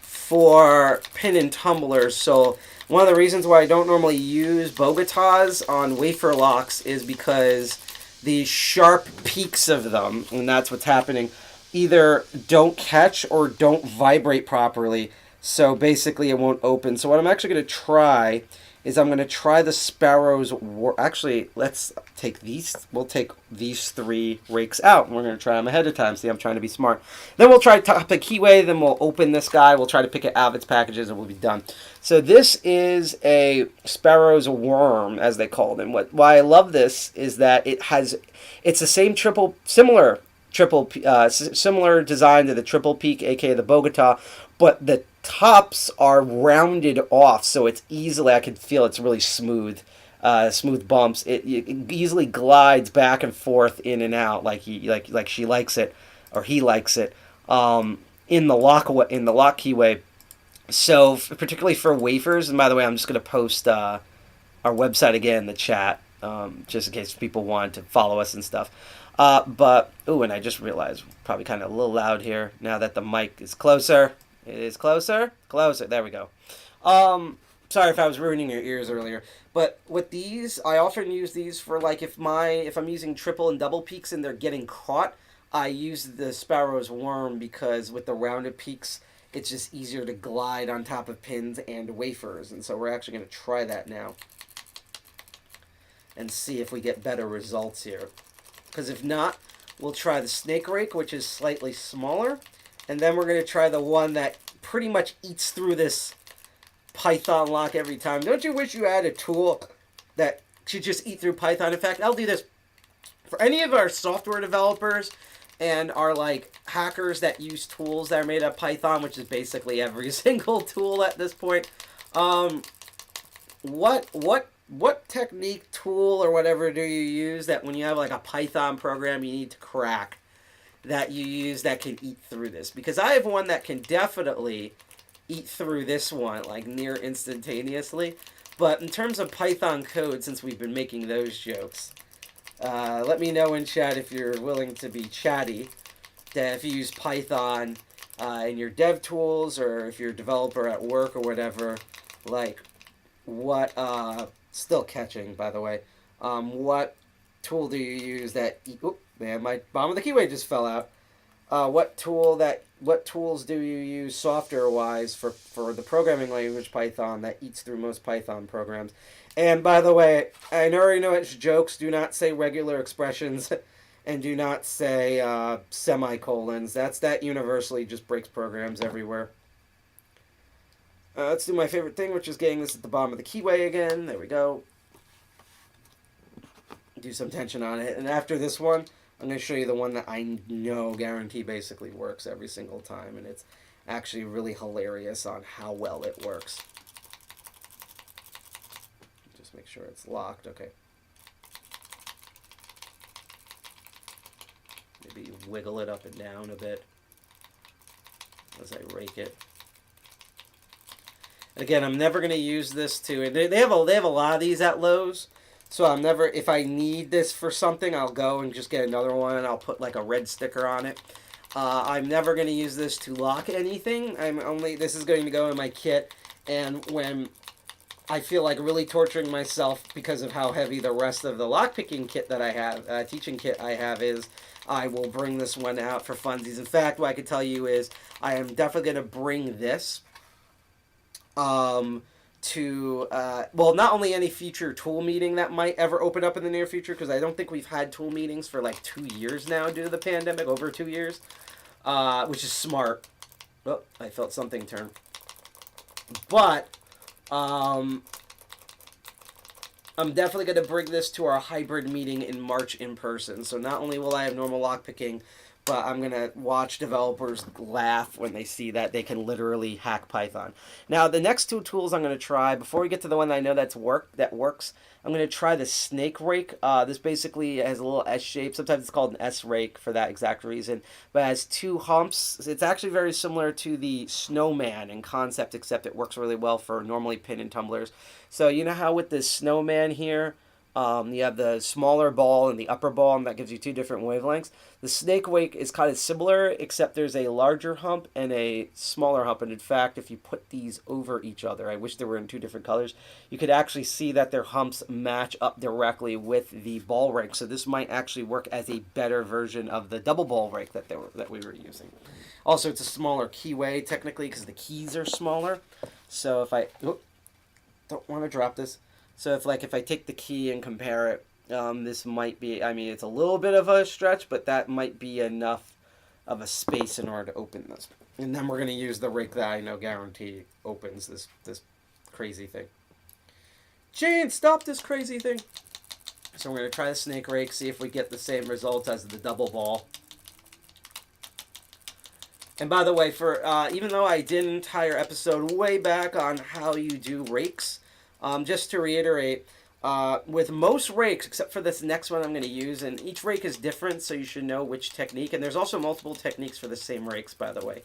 for pin and tumblers. So one of the reasons why I don't normally use Bogotas on wafer locks is because the sharp peaks of them, and that's what's happening, either don't catch or don't vibrate properly. So basically it won't open. So what I'm actually going to try is I'm going to try the Sparrow's... Actually, let's take these... We'll take these 3 rakes out. And we're going to try them ahead of time. See, I'm trying to be smart. Then we'll try Topic Keyway. Then we'll open this guy. We'll try to pick it out of its packages, and we'll be done. So this is a Sparrow's Worm, as they call them. Why I love this is that it has... It's the same similar design to the triple peak, aka the Bogota, but the tops are rounded off, so it's easily, I can feel it's really smooth bumps. It easily glides back and forth in and out like she likes it, or he likes it, in the lock keyway. So particularly for wafers, and by the way, I'm just going to post our website again in the chat, just in case people want to follow us and stuff. But and I just realized probably kind of a little loud here now that the mic is closer. It is closer. There we go. Sorry if I was ruining your ears earlier. But with these, I often use these for like if I'm using triple and double peaks and they're getting caught, I use the Sparrow's Worm because with the rounded peaks, it's just easier to glide on top of pins and wafers. And so we're actually going to try that now and see if we get better results here. Because if not, we'll try the Snake Rake, which is slightly smaller. And then we're going to try the one that pretty much eats through this Python lock every time. Don't you wish you had a tool that should just eat through Python? In fact, I'll do this. For any of our software developers and our like hackers that use tools that are made of Python, which is basically every single tool at this point, what technique, tool, or whatever do you use that when you have like a Python program you need to crack, that you use that can eat through this? Because I have one that can definitely eat through this one like near instantaneously. But in terms of Python code, since we've been making those jokes, let me know in chat if you're willing to be chatty, that if you use Python in your dev tools, or if you're a developer at work or whatever, like what, still catching, by the way, what tool do you use that, oop, man, my bottom of the keyway just fell out. What tools do you use software-wise for the programming language Python that eats through most Python programs? And by the way, I already know it's jokes. Do not say regular expressions, and do not say semicolons. That universally just breaks programs everywhere. Let's do my favorite thing, which is getting this at the bottom of the keyway again. There we go. Do some tension on it, and after this one, I'm going to show you the one that I know guarantee basically works every single time, and it's actually really hilarious on how well it works. Just make sure it's locked. Okay. Maybe wiggle it up and down a bit as I rake it. And again, I'm never going to use this to. They have a lot of these at Lowe's. So I'm never, if I need this for something, I'll go and just get another one, and I'll put like a red sticker on it. I'm never going to use this to lock anything. This is going to go in my kit, and when I feel like really torturing myself because of how heavy the rest of the lockpicking kit that I have, teaching kit I have is, I will bring this one out for funsies. In fact, what I can tell you is, I am definitely going to bring this, to, well, not only any future tool meeting that might ever open up in the near future, because I don't think we've had tool meetings for like 2 years now due to the pandemic, over 2 years, which is smart. Oh, I felt something turn. But, I'm definitely going to bring this to our hybrid meeting in March in person. So not only will I have normal lockpicking, but I'm going to watch developers laugh when they see that they can literally hack Python. Now, the next two tools I'm going to try, before we get to the one that I know that works, I'm going to try the snake rake. This basically has a little S shape. Sometimes it's called an S rake for that exact reason. But it has two humps. It's actually very similar to the snowman in concept, except it works really well for normally pin and tumblers. So you know how with this snowman here, you have the smaller ball and the upper ball, and that gives you two different wavelengths. The snake rake is kind of similar, except there's a larger hump and a smaller hump. And in fact, if you put these over each other, I wish they were in two different colors, you could actually see that their humps match up directly with the ball rake. So this might actually work as a better version of the double ball rake that we were using. Also, it's a smaller keyway, technically, because the keys are smaller. So if I... Oh, don't want to drop this. So if I take the key and compare it, this might be, I mean, it's a little bit of a stretch, but that might be enough of a space in order to open this. And then we're going to use the rake that I know guarantee opens this crazy thing. Jane, stop this crazy thing. So we're going to try the snake rake, see if we get the same results as the double ball. And by the way, for even though I did an entire episode way back on how you do rakes, just to reiterate, with most rakes, except for this next one I'm going to use, and each rake is different, so you should know which technique. And there's also multiple techniques for the same rakes, by the way.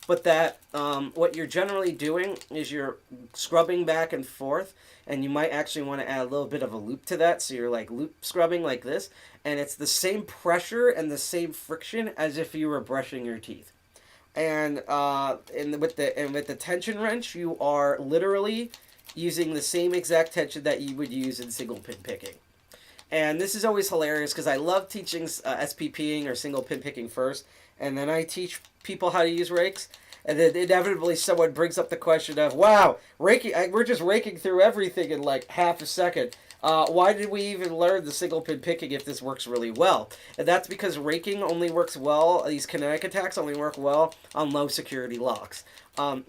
But that, what you're generally doing is you're scrubbing back and forth, and you might actually want to add a little bit of a loop to that, so you're like loop scrubbing like this, and it's the same pressure and the same friction as if you were brushing your teeth. And with the tension wrench, you are literally using the same exact tension that you would use in single pin picking. And this is always hilarious because I love teaching SPPing or single pin picking first, and then I teach people how to use rakes, and then inevitably someone brings up the question of, wow, we're just raking through everything in like half a second. Why did we even learn the single pin picking if this works really well? And that's because raking only works well, these kinetic attacks only work well on low security locks.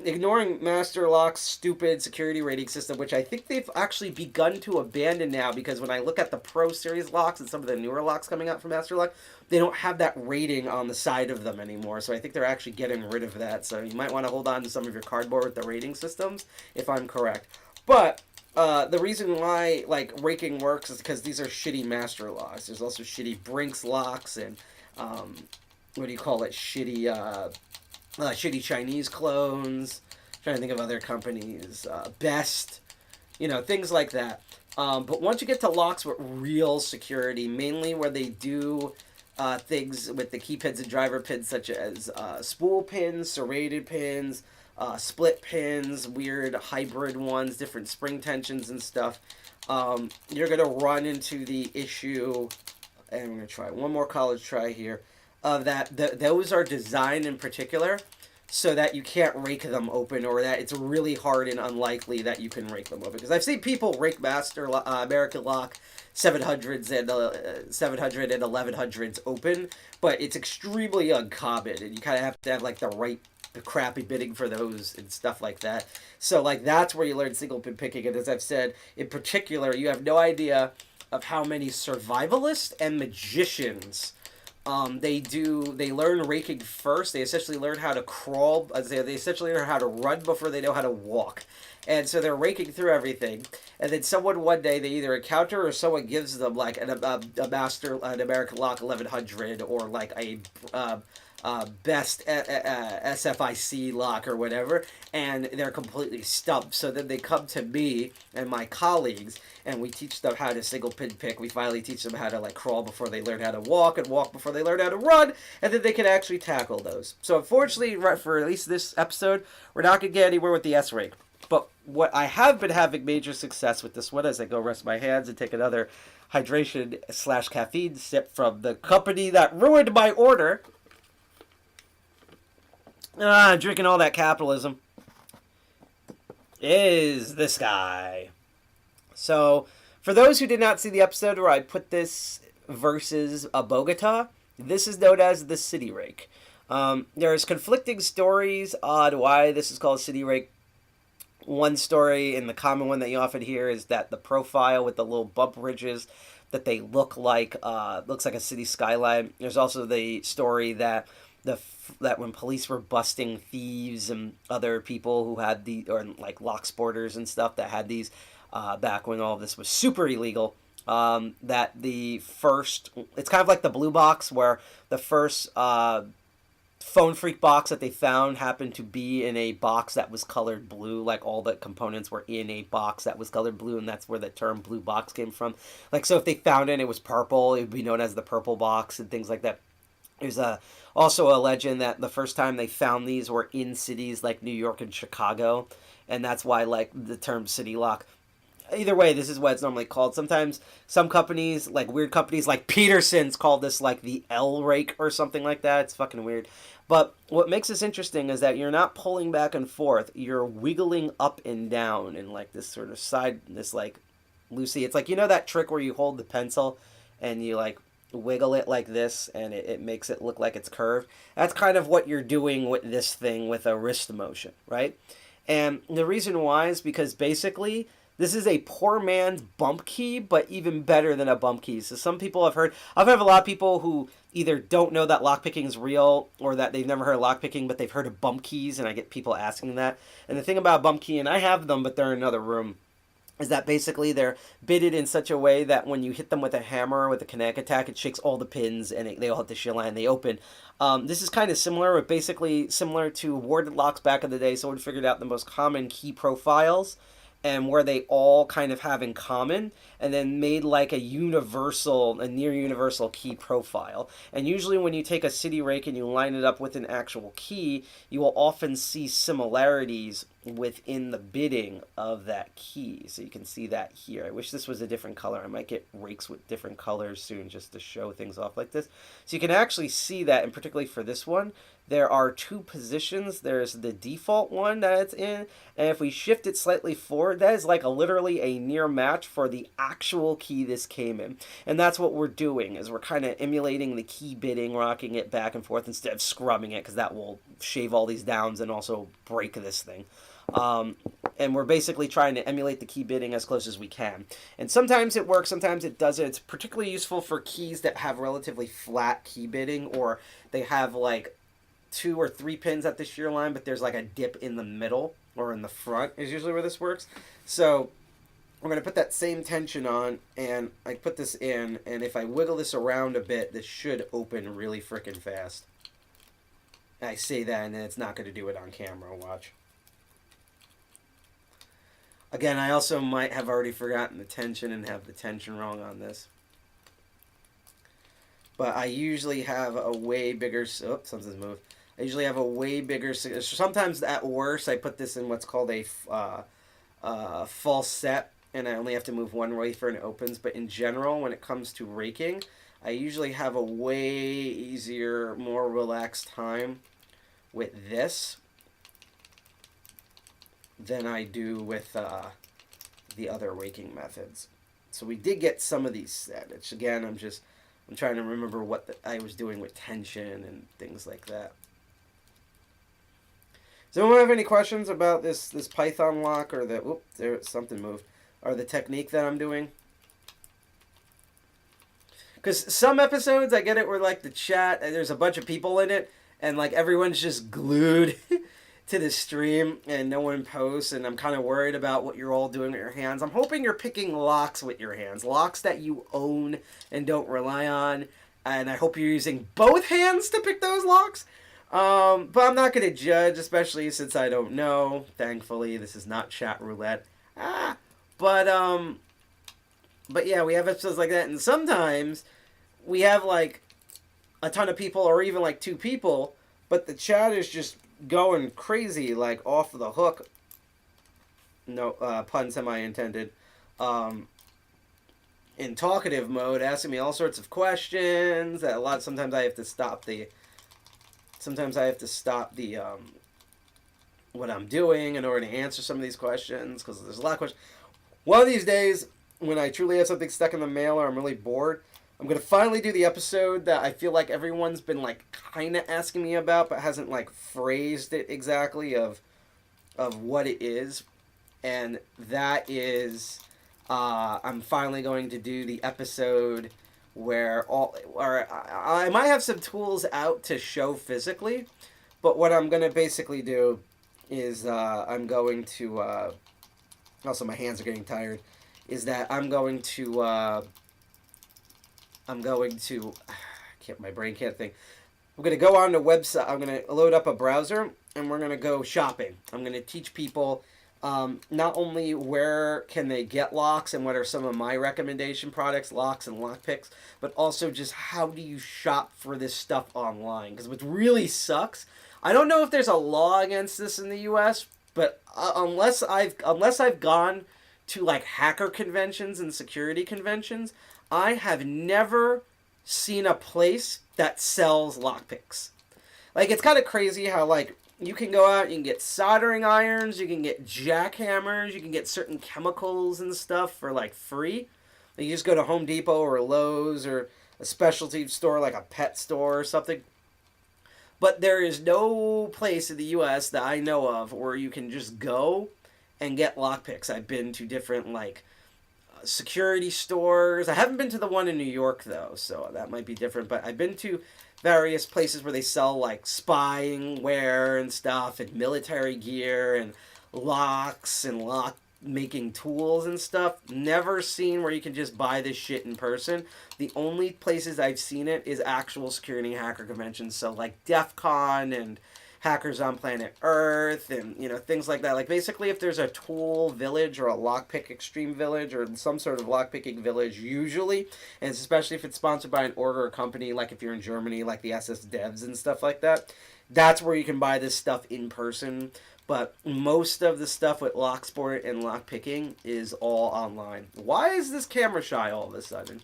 Ignoring Master Lock's stupid security rating system, which I think they've actually begun to abandon now, because when I look at the Pro Series locks and some of the newer locks coming out from Master Lock, they don't have that rating on the side of them anymore. So I think they're actually getting rid of that. So you might want to hold on to some of your cardboard with the rating systems, if I'm correct. But the reason why raking works is because these are shitty master locks. There's also shitty Brinks locks and what do you call it? Shitty Chinese clones. I'm trying to think of other companies. Best, things like that. But once you get to locks with real security, mainly where they do things with the key pins and driver pins, such as spool pins, serrated pins, split pins, weird hybrid ones, different spring tensions and stuff, you're going to run into the issue, and we're going to try one more college try here, of that those are designed in particular so that you can't rake them open, or that it's really hard and unlikely that you can rake them open. Because I've seen people rake American Lock 700s and 700 and 1100s open, but it's extremely uncommon, and you kind of have to have like the crappy bidding for those and stuff like that. So like that's where you learn single pin picking. And as I've said, in particular, you have no idea of how many survivalists and magicians they learn raking first. They essentially learn how to crawl. They essentially learn how to run before they know how to walk. And so they're raking through everything. And then someone one day, they either encounter or someone gives them like an American Lock 1100 or like a best SFIC lock or whatever, and they're completely stumped. So then they come to me and my colleagues, and we teach them how to single pin pick. We finally teach them how to like crawl before they learn how to walk, and walk before they learn how to run, and then they can actually tackle those. So unfortunately, for at least this episode, we're not going to get anywhere with the S-Rake. But what I have been having major success with this one, as I go rest my hands and take another hydration / caffeine sip from the company that ruined my order. Drinking all that capitalism, is this guy. So, for those who did not see the episode where I put this versus a Bogota, this is known as the City Rake. There's conflicting stories on why this is called City Rake. One story, and the common one that you often hear, is that the profile with the little bump ridges, that they looks like a city skyline. There's also the story that that when police were busting thieves and other people who had or like lock sporters and stuff that had these back when all of this was super illegal, that the first, it's kind of like the blue box, where the first phone freak box that they found happened to be in a box that was colored blue. Like all the components were in a box that was colored blue, and that's where the term blue box came from. Like, so if they found it and it was purple, it would be known as the purple box and things like that. There's also a legend that the first time they found these were in cities like New York and Chicago, and that's why like the term city lock. Either way, this is what it's normally called. Sometimes some companies, like weird companies like Peterson's, call this like the L rake or something like that. It's fucking weird. But what makes this interesting is that you're not pulling back and forth. You're wiggling up and down in like this sort of side, this like loosey. It's like, you know that trick where you hold the pencil and you like wiggle it like this and it makes it look like it's curved? That's kind of what you're doing with this thing with a wrist motion, right? And the reason why is because basically this is a poor man's bump key, but even better than a bump key. So some people I've had a lot of people who either don't know that lockpicking is real, or that they've never heard of lockpicking, but they've heard of bump keys, and I get people asking that. And the thing about bump key, and I have them, but they're in another room, is that basically they're bitted in such a way that when you hit them with a hammer, with a kinetic attack, it shakes all the pins, and they all hit the shell and they open. This is kind of similar, but basically similar to warded locks back in the day. Someone figured out the most common key profiles and where they all kind of have in common, and then made like a near universal key profile. And usually when you take a city rake and you line it up with an actual key, you will often see similarities within the bidding of that key. So you can see that here. I wish this was a different color. I might get rakes with different colors soon just to show things off like this. So you can actually see that, and particularly for this one, there are two positions. There's the default one that it's in, and if we shift it slightly forward, that is like literally a near match for the actual key this came in. And that's what we're doing, is we're kind of emulating the key bidding, rocking it back and forth instead of scrubbing it, because that will shave all these downs and also break this thing. And we're basically trying to emulate the key bidding as close as we can. And sometimes it works, sometimes it doesn't. It's particularly useful for keys that have relatively flat key bidding, or they have like 2 or 3 pins at the shear line, but there's like a dip in the middle or in the front is usually where this works. So we're going to put that same tension on, and I put this in, and if I wiggle this around a bit, this should open really freaking fast. I say that, and then it's not going to do it on camera. Watch. Again, I also might have already forgotten the tension and have the tension wrong on this. but I usually have a way bigger... Oh, something's moved. I usually have a way bigger... Sometimes at worst, I put this in what's called a false set, and I only have to move one wafer and it opens. But in general, when it comes to raking, I usually have a way easier, more relaxed time with this than I do with the other raking methods. So we did get some of these set. It's, again, I'm trying to remember what I was doing with tension and things like that. Does anyone have any questions about this Python lock or the... Oop, there, something moved. Or the technique that I'm doing? Because some episodes, I get it, where like the chat, there's a bunch of people in it, and like everyone's just glued to the stream and no one posts, and I'm kind of worried about what you're all doing with your hands. I'm hoping you're picking locks with your hands, locks that you own and don't rely on, and I hope you're using both hands to pick those locks. But I'm not going to judge, especially since I don't know. Thankfully, this is not chat roulette. But yeah, we have episodes like that, and sometimes we have like a ton of people or even like 2 people, but the chat is just going crazy, like off the hook. No pun semi-intended. In talkative mode, asking me all sorts of questions. Sometimes I have to stop the what I'm doing in order to answer some of these questions, because there's a lot of questions. One of these days, when I truly have something stuck in the mail or I'm really bored, I'm going to finally do the episode that I feel like everyone's been like kind of asking me about, but hasn't like phrased it exactly of what it is. And that is, I'm finally going to do the episode where I might have some tools out to show physically, but what I'm going to basically do is I'm going to... also, my hands are getting tired. Is that I'm going to my brain can't think. I'm going to go on the website. I'm going to load up a browser, and we're going to go shopping. I'm going to teach people not only where can they get locks and what are some of my recommendation products, locks and lock picks, but also just how do you shop for this stuff online. Because what really sucks, I don't know if there's a law against this in the U.S., but unless I've gone to like hacker conventions and security conventions, I have never seen a place that sells lockpicks. Like, it's kind of crazy how like you can go out, you can get soldering irons, you can get jackhammers, you can get certain chemicals and stuff for like free. Like, you just go to Home Depot or Lowe's or a specialty store like a pet store or something. But there is no place in the U.S. that I know of where you can just go and get lockpicks. I've been to different, like, security stores. I haven't been to the one in New York, though, so that might be different. But I've been to various places where they sell, like, spying wear and stuff and military gear and locks and lock-making tools and stuff. Never seen where you can just buy this shit in person. The only places I've seen it is actual security and hacker conventions, so like DEF CON and Hackers on Planet Earth and, you know, things like that. Like, basically, if there's a tool village or a lockpick extreme village or some sort of lockpicking village, usually, and especially if it's sponsored by an org or a company, like if you're in Germany, like the SS Devs and stuff like that, that's where you can buy this stuff in person. But most of the stuff with Locksport and lockpicking is all online. Why is this camera shy all of a sudden?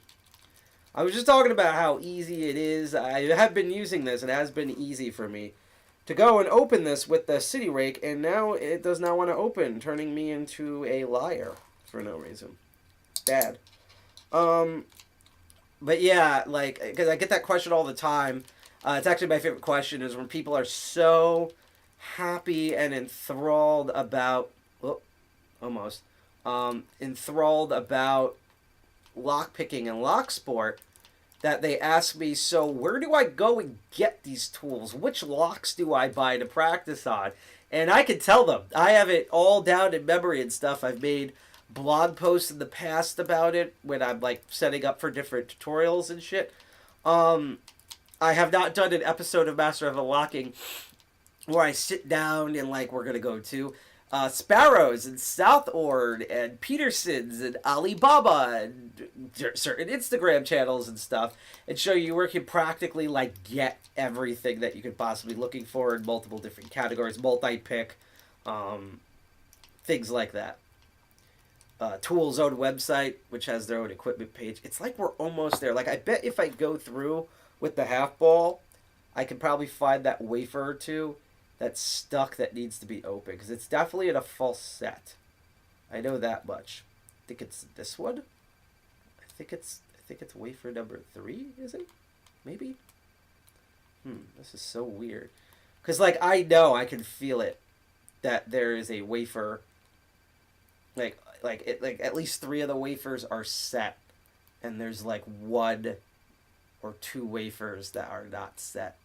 I was just talking about how easy it is. I have been using this. It has been easy for me to go and open this with the City Rake, and now it does not want to open, turning me into a liar for no reason. Bad. But yeah, like, because I get that question all the time. It's actually my favorite question, is when people are so happy and enthralled about... enthralled about lockpicking and locksport, that they ask me, so where do I go and get these tools? Which locks do I buy to practice on? And I can tell them. I have it all down in memory and stuff. I've made blog posts in the past about it when I'm like setting up for different tutorials and shit. I have not done an episode of Master of Unlocking where I sit down and like we're going to go to Sparrows and Southord and Peterson's and Alibaba and certain Instagram channels and stuff, and show you where you can practically like get everything that you could possibly looking for in multiple different categories, multi-pick, things like that. Tool's own website, which has their own equipment page. It's like we're almost there. Like, I bet if I go through with the half ball, I can probably find that wafer or two that's stuck that needs to be open, because it's definitely in a false set. I know that much. I think it's this one. I think it's wafer number 3. Is it? Maybe. This is so weird. Because like I know I can feel it that there is a wafer. Like at least 3 of the wafers are set, and there's like 1 or 2 wafers that are not set.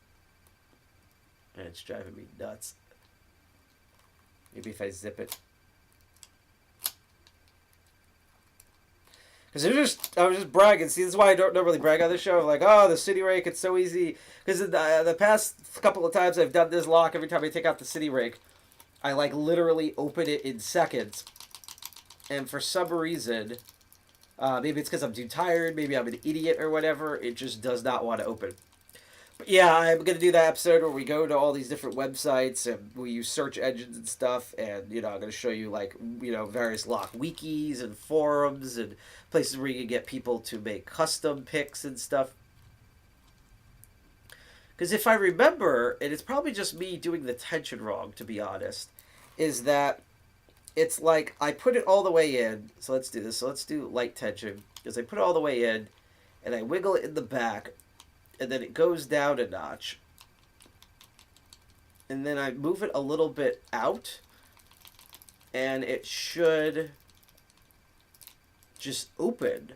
And it's driving me nuts. Maybe if I zip it. Because I was just bragging. See, this is why I don't normally brag on this show. Like, oh, the city rake, it's so easy. Because the past couple of times I've done this lock, every time I take out the city rake, I like literally open it in seconds. And for some reason, maybe it's because I'm too tired, maybe I'm an idiot or whatever, it just does not want to open. But yeah, I'm going to do that episode where we go to all these different websites and we use search engines and stuff, and, you know, I'm going to show you, like, you know, various lock wikis and forums and places where you can get people to make custom picks and stuff. Because if I remember, and it's probably just me doing the tension wrong, to be honest, is that it's like I put it all the way in. So let's do this. So let's do light tension. Because I put it all the way in, and I wiggle it in the back, and then it goes down a notch. And then I move it a little bit out, and it should just open.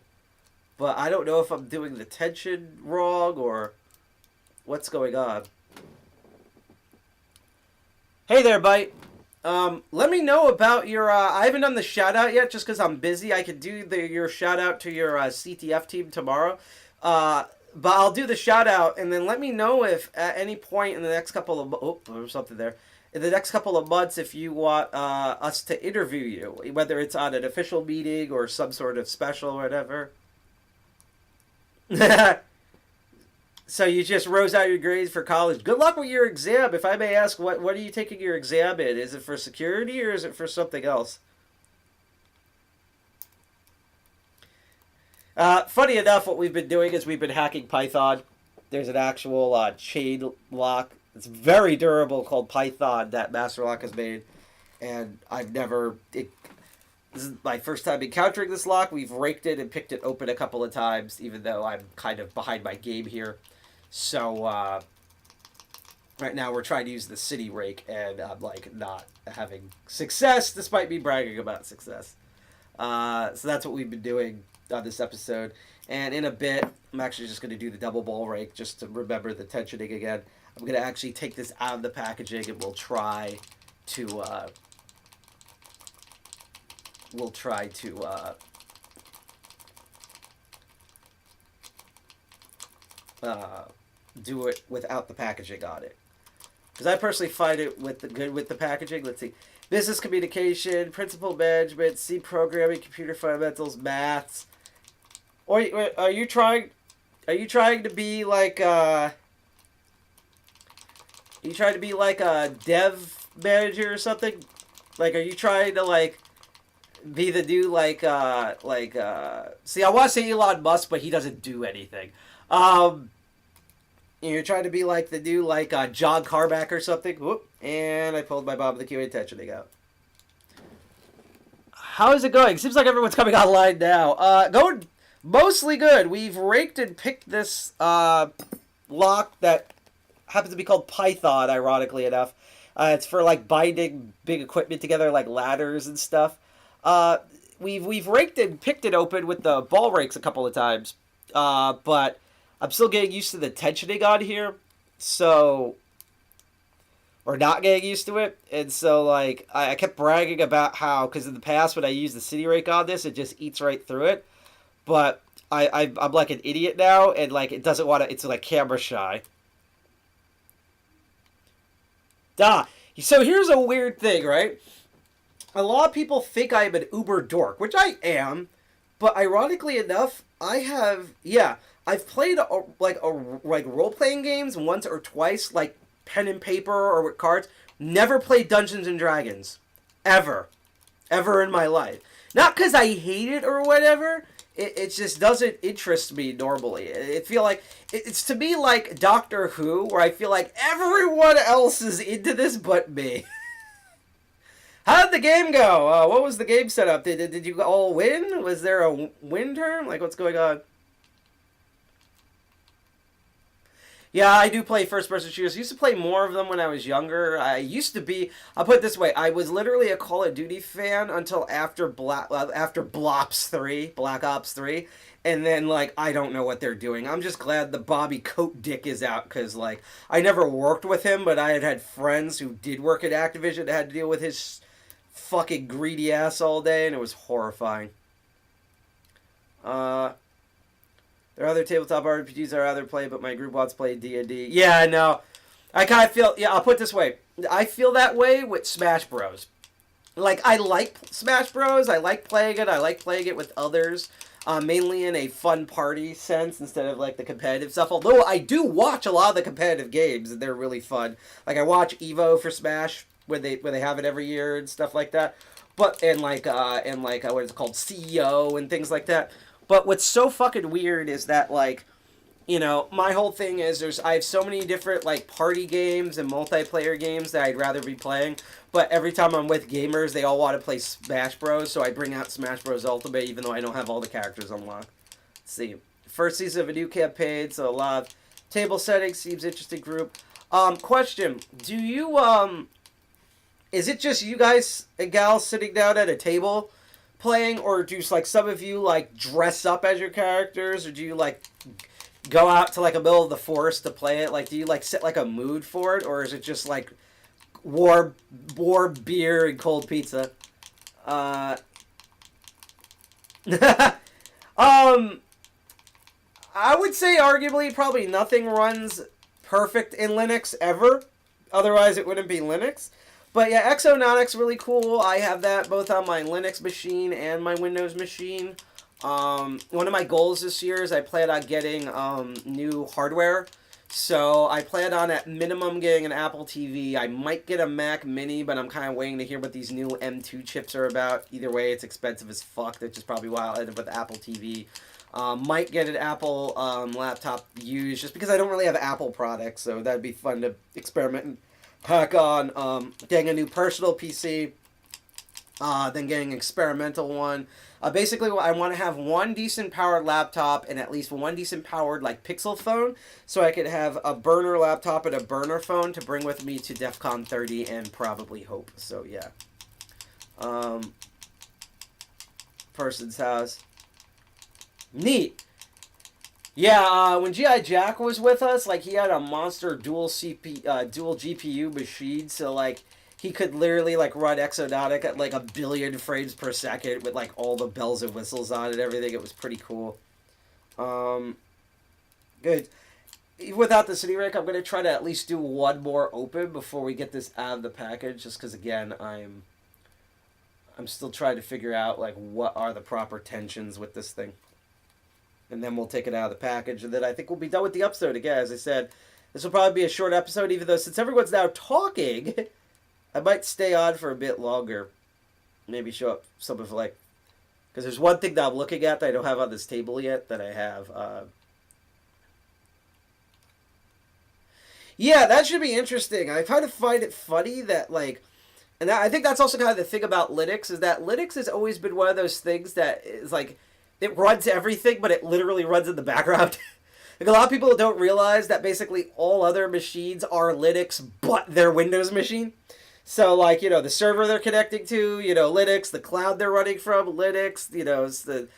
But I don't know if I'm doing the tension wrong or what's going on. Hey there, Bite. Let me know about your, I haven't done the shout out yet just because I'm busy. I could do your shout out to your CTF team tomorrow. But I'll do the shout out, and then let me know if at any point in the next couple of, there's something there. In the next couple of months, if you want us to interview you, whether it's on an official meeting or some sort of special or whatever. So you just rose out your grades for college. Good luck with your exam. If I may ask, what are you taking your exam in? Is it for security or is it for something else? Funny enough, what we've been doing is we've been hacking Python. There's an actual chain lock. It's very durable called Python that Masterlock has made. And I've never... this is my first time encountering this lock. We've raked it and picked it open a couple of times, even though I'm kind of behind my game here. So, right now we're trying to use the city rake, and I'm, like, not having success, despite me bragging about success. So that's what we've been doing on this episode. And in a bit, I'm actually just going to do the double ball rake, just to remember the tensioning again. I'm going to actually take this out of the packaging, and we'll try to, do it without the packaging on it. Because I personally find it good with the packaging. Let's see. Business communication, principal management, C programming, computer fundamentals, maths. Or are you trying to be like a dev manager or something? Like, are you trying to like be the new see, I want to say Elon Musk, but he doesn't do anything. You're trying to be like the new John Carmack or something. Whoop, and I pulled my Bob the QA tensioning out. How is it going? Seems like everyone's coming online now. Going mostly good. We've raked and picked this lock that happens to be called Python, ironically enough. It's for like binding big equipment together, like ladders and stuff. We've raked and picked it open with the ball rakes a couple of times, but I'm still getting used to the tensioning on here, so, or not getting used to it, and so, like, I kept bragging about how, because in the past when I used the city rake on this, it just eats right through it, but I'm like an idiot now, and, like, it doesn't want to, it's, like, camera shy. So here's a weird thing, right? a lot of people think I'm an uber dork, which I am, but ironically enough, I've played role playing games once or twice, like pen and paper or with cards. Never played Dungeons and Dragons, ever in my life. Not because I hate it or whatever. It just doesn't interest me normally. I feel like it's to me like Doctor Who, where I feel like everyone else is into this but me. How did the game go? What was the game setup? Did you all win? Was there a win term? Like, what's going on? Yeah, I do play first-person shooters. I used to play more of them when I was younger. I'll put it this way, I was literally a Call of Duty fan until after Black Ops 3, and then, like, I don't know what they're doing. I'm just glad the Bobby Coat dick is out, because, like, I never worked with him, but I had friends who did work at Activision that had to deal with his fucking greedy ass all day, and it was horrifying. There are other tabletop RPGs I'd rather play, but my group wants to play D&D. Yeah, no. I kind of feel... Yeah, I'll put it this way. I feel that way with Smash Bros. Like, I like Smash Bros. I like playing it. I like playing it with others. Mainly in a fun party sense instead of, like, the competitive stuff. Although I do watch a lot of the competitive games, and they're really fun. Like, I watch EVO for Smash, where they have it every year and stuff like that. But, and what is it called? CEO and things like that. But what's so fucking weird is that, like, you know, my whole thing is I have so many different, like, party games and multiplayer games that I'd rather be playing. But every time I'm with gamers, they all want to play Smash Bros. So I bring out Smash Bros. Ultimate, even though I don't have all the characters unlocked. Let's see. First season of a new campaign, so a lot of table settings. Seems interesting group. Question. Do you, is it just you guys and gals sitting down at a table playing, or do like some of you like dress up as your characters, or do you like go out to like a middle of the forest to play it? Like, do you like set like a mood for it, or is it just like warm beer and cold pizza? I would say arguably probably nothing runs perfect in Linux ever. Otherwise, it wouldn't be Linux. But yeah, Exonautic's really cool. I have that both on my Linux machine and my Windows machine. One of my goals this year is I plan on getting new hardware. So I plan on at minimum getting an Apple TV. I might get a Mac Mini, but I'm kind of waiting to hear what these new M2 chips are about. Either way, it's expensive as fuck, which is probably why I'll end up with Apple TV. Might get an Apple laptop used, just because I don't really have Apple products, so that'd be fun to experiment and hack on. Getting a new personal PC, then getting an experimental one. Basically, I want to have one decent powered laptop and at least one decent powered like Pixel phone, so I could have a burner laptop and a burner phone to bring with me to DEF CON 30 and probably Hope. So yeah. Person's house. Neat. Yeah, when G.I. Jack was with us, like, he had a monster dual GPU machine, so, like, he could literally, like, run Exonautic at, like, 1 billion frames per second with, like, all the bells and whistles on it and everything. It was pretty cool. Good. Without the City Rank, I'm going to try to at least do one more open before we get this out of the package, just because, again, I'm still trying to figure out, like, what are the proper tensions with this thing. And then we'll take it out of the package, and then I think we'll be done with the episode. Again, as I said, this will probably be a short episode, even though since everyone's now talking, I might stay on for a bit longer. Maybe show up some of, like... Because there's one thing that I'm looking at that I don't have on this table yet that I have. Yeah, that should be interesting. I kind of find it funny that, like... And I think that's also kind of the thing about Linux, is that Linux has always been one of those things that is, like... It runs everything, but it literally runs in the background. Like, a lot of people don't realize that basically all other machines are Linux, but their Windows machine. So, like, you know, the server they're connecting to, you know, Linux, the cloud they're running from, Linux, you know, it's the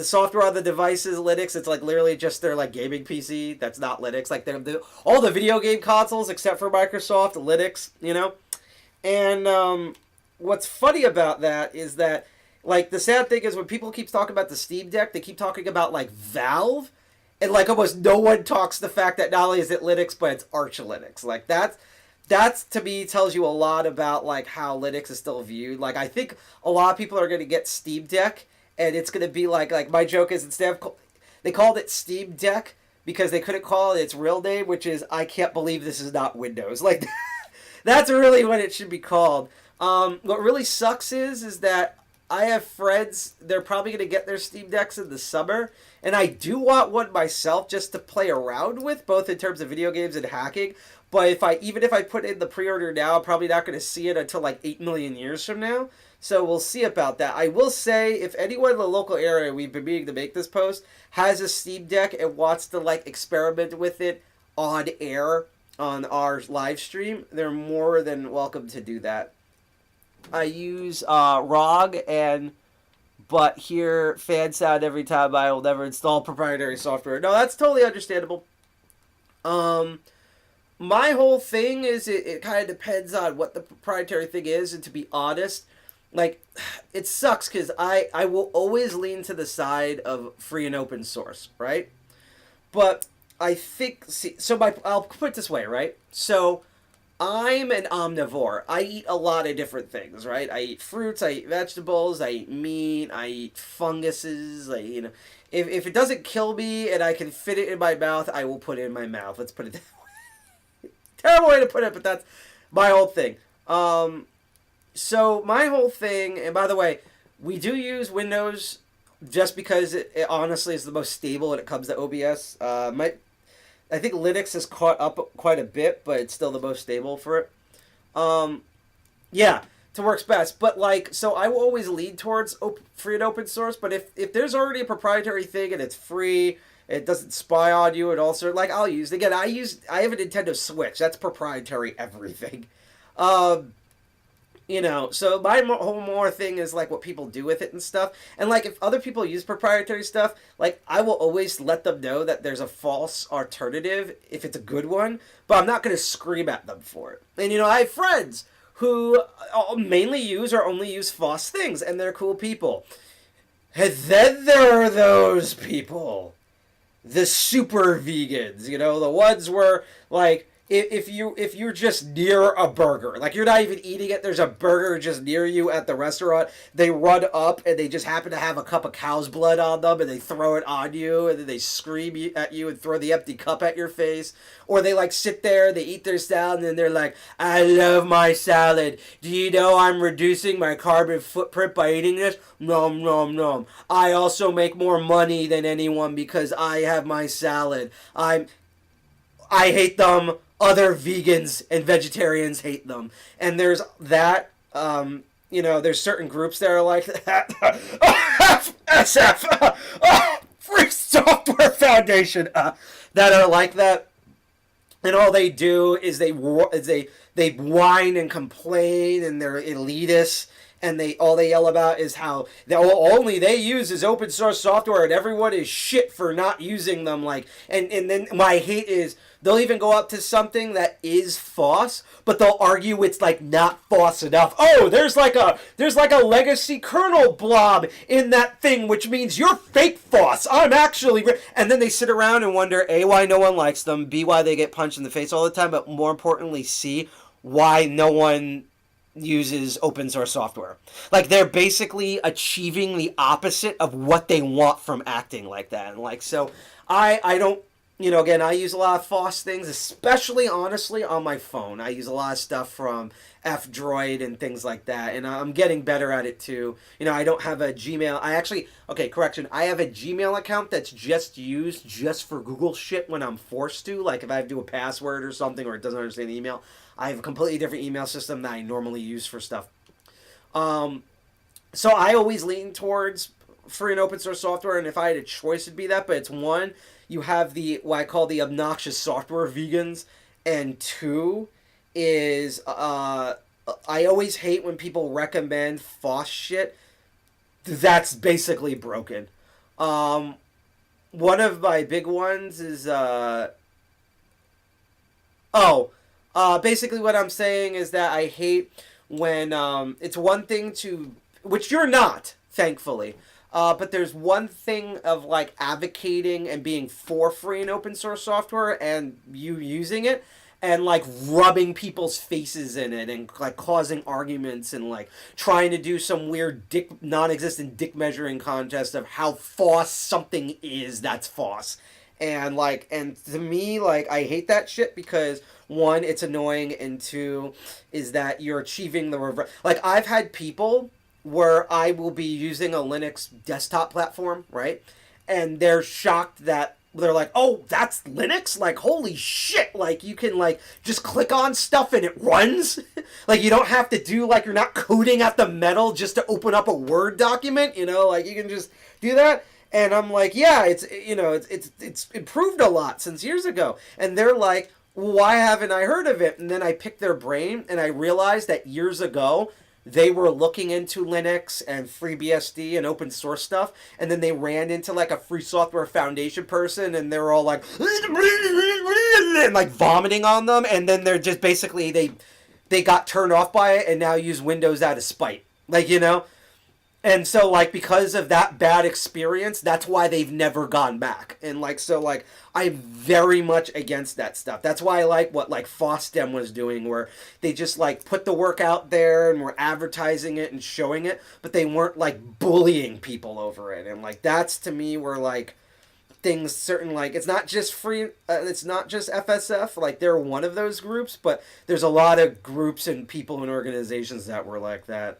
software on the device is Linux. It's, like, literally just their, like, gaming PC. That's not Linux. Like, all the video game consoles, except for Microsoft, Linux, you know? And what's funny about that is that, like, the sad thing is when people keep talking about the Steam Deck, they keep talking about, like, Valve, and, like, almost no one talks the fact that not only is it Linux, but it's Arch Linux. Like, that's that's, to me, tells you a lot about like how Linux is still viewed. Like, I think a lot of people are going to get Steam Deck, and it's going to be like my joke is, instead of they called it Steam Deck because they couldn't call it its real name, which is, I can't believe this is not Windows. Like, that's really what it should be called. What really sucks is that I have friends, they're probably going to get their Steam Decks in the summer, and I do want one myself just to play around with, both in terms of video games and hacking. But even if I put in the pre-order now, I'm probably not going to see it until like 8 million years from now. So we'll see about that. I will say, if anyone in the local area, we've been meaning to make this post, has a Steam Deck and wants to like experiment with it on air on our live stream, they're more than welcome to do that. I use ROG but hear fan sound every time. I will never install proprietary software. No, that's totally understandable. My whole thing is it kind of depends on what the proprietary thing is, and to be honest, like, it sucks because I will always lean to the side of free and open source, right? But I think, I'll put it this way, right? So I'm an omnivore. I eat a lot of different things, right? I eat fruits, I eat vegetables, I eat meat, I eat funguses. If it doesn't kill me and I can fit it in my mouth, I will put it in my mouth. Let's put it that way. Terrible way to put it, but that's my whole thing. So my whole thing, and by the way, we do use Windows just because it honestly is the most stable when it comes to OBS. I think Linux has caught up quite a bit, but it's still the most stable for it. Yeah, it works best. But like, so I will always lean towards free and open source. But if there's already a proprietary thing and it's free, it doesn't spy on you, and also like I'll use it. Again, I have a Nintendo Switch. That's proprietary everything. So my whole more thing is like what people do with it and stuff. And like, if other people use proprietary stuff, like I will always let them know that there's a false alternative if it's a good one, but I'm not going to scream at them for it. And I have friends who mainly use or only use false things, and they're cool people. And then there are those people, the super vegans, the ones where like, if you're just near a burger, like you're not even eating it, there's a burger just near you at the restaurant, they run up and they just happen to have a cup of cow's blood on them and they throw it on you, and then they scream at you and throw the empty cup at your face. Or they like sit there, they eat their salad, and then they're like, I love my salad. Do you know I'm reducing my carbon footprint by eating this? Nom, nom, nom. I also make more money than anyone because I have my salad. I hate them. Other vegans and vegetarians hate them. And there's that, there's certain groups that are like that. SF! Free Software Foundation! That are like that. And all they do is they whine and complain, and they're elitists. And all they yell about is how only they use is open source software, and everyone is shit for not using them. Like, and then my hate is they'll even go up to something that is FOSS, but they'll argue it's like not FOSS enough. Oh, there's like a legacy kernel blob in that thing, which means you're fake FOSS. I'm actually, and then they sit around and wonder A, why no one likes them, B, why they get punched in the face all the time, but more importantly, C, why no one uses open source software. Like, they're basically achieving the opposite of what they want from acting like that. And like, so I don't, again, I use a lot of FOSS things, especially honestly on my phone. I use a lot of stuff from F-Droid and things like that, and I'm getting better at it too. I don't have a Gmail. I have a Gmail account that's just used just for Google shit when I'm forced to, like if I have to do a password or something, or it doesn't understand the email. I have a completely different email system that I normally use for stuff. So I always lean towards free and open source software, and if I had a choice, it'd be that. But it's one, you have what I call the obnoxious software vegans, and two is I always hate when people recommend FOSS shit. That's basically broken. One of my big ones is basically what I'm saying is that I hate when it's one thing to, which you're not, thankfully, but there's one thing of like advocating and being for free and open source software and you using it, and like rubbing people's faces in it and like causing arguments and like trying to do some weird non-existent dick measuring contest of how FOSS something is that's FOSS. And like, and to me, like, I hate that shit because one, it's annoying, and two, is that you're achieving the reverse. Like, I've had people where I will be using a Linux desktop platform, right? And they're shocked that they're like, oh, that's Linux? Like, holy shit. Like, you can, like, just click on stuff and it runs. Like, you don't have to do, like, you're not coding at the metal just to open up a Word document, you know? Like, you can just do that. And I'm like, yeah, it's, you know, it's improved a lot since years ago. And they're like, why haven't I heard of it? And then I picked their brain and I realized that years ago, they were looking into Linux and FreeBSD and open source stuff, and then they ran into like a Free Software Foundation person, and they were all like, and like vomiting on them, and then they're just basically they got turned off by it and now use Windows out of spite, like, you know. And so, like, because of that bad experience, that's why they've never gone back. And, like, so, like, I'm very much against that stuff. That's why I like what, like, FOSDEM was doing, where they just, like, put the work out there and were advertising it and showing it, but they weren't, like, bullying people over it. And, like, that's, to me, where, like, things certain, like, it's not just it's not just FSF, like, they're one of those groups, but there's a lot of groups and people and organizations that were like that,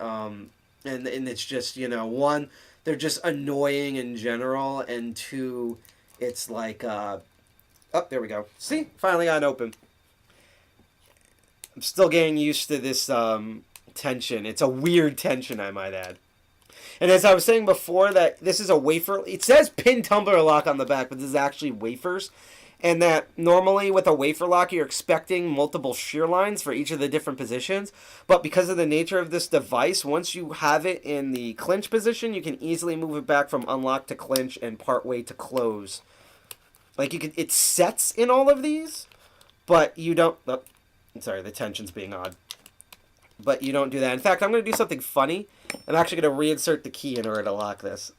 and it's just, you know, one, they're just annoying in general, and two, it's like, oh, there we go. See? Finally got open. I'm still getting used to this tension. It's a weird tension, I might add. And as I was saying before, that this is a wafer. It says pin tumbler lock on the back, but this is actually wafers. And that normally with a wafer lock, you're expecting multiple shear lines for each of the different positions. But because of the nature of this device, once you have it in the clinch position, you can easily move it back from unlock to clinch and partway to close. Like, you can, it sets in all of these, but you don't, oh, sorry, the tension's being odd. But you don't do that. In fact, I'm going to do something funny. I'm actually going to reinsert the key in order to lock this.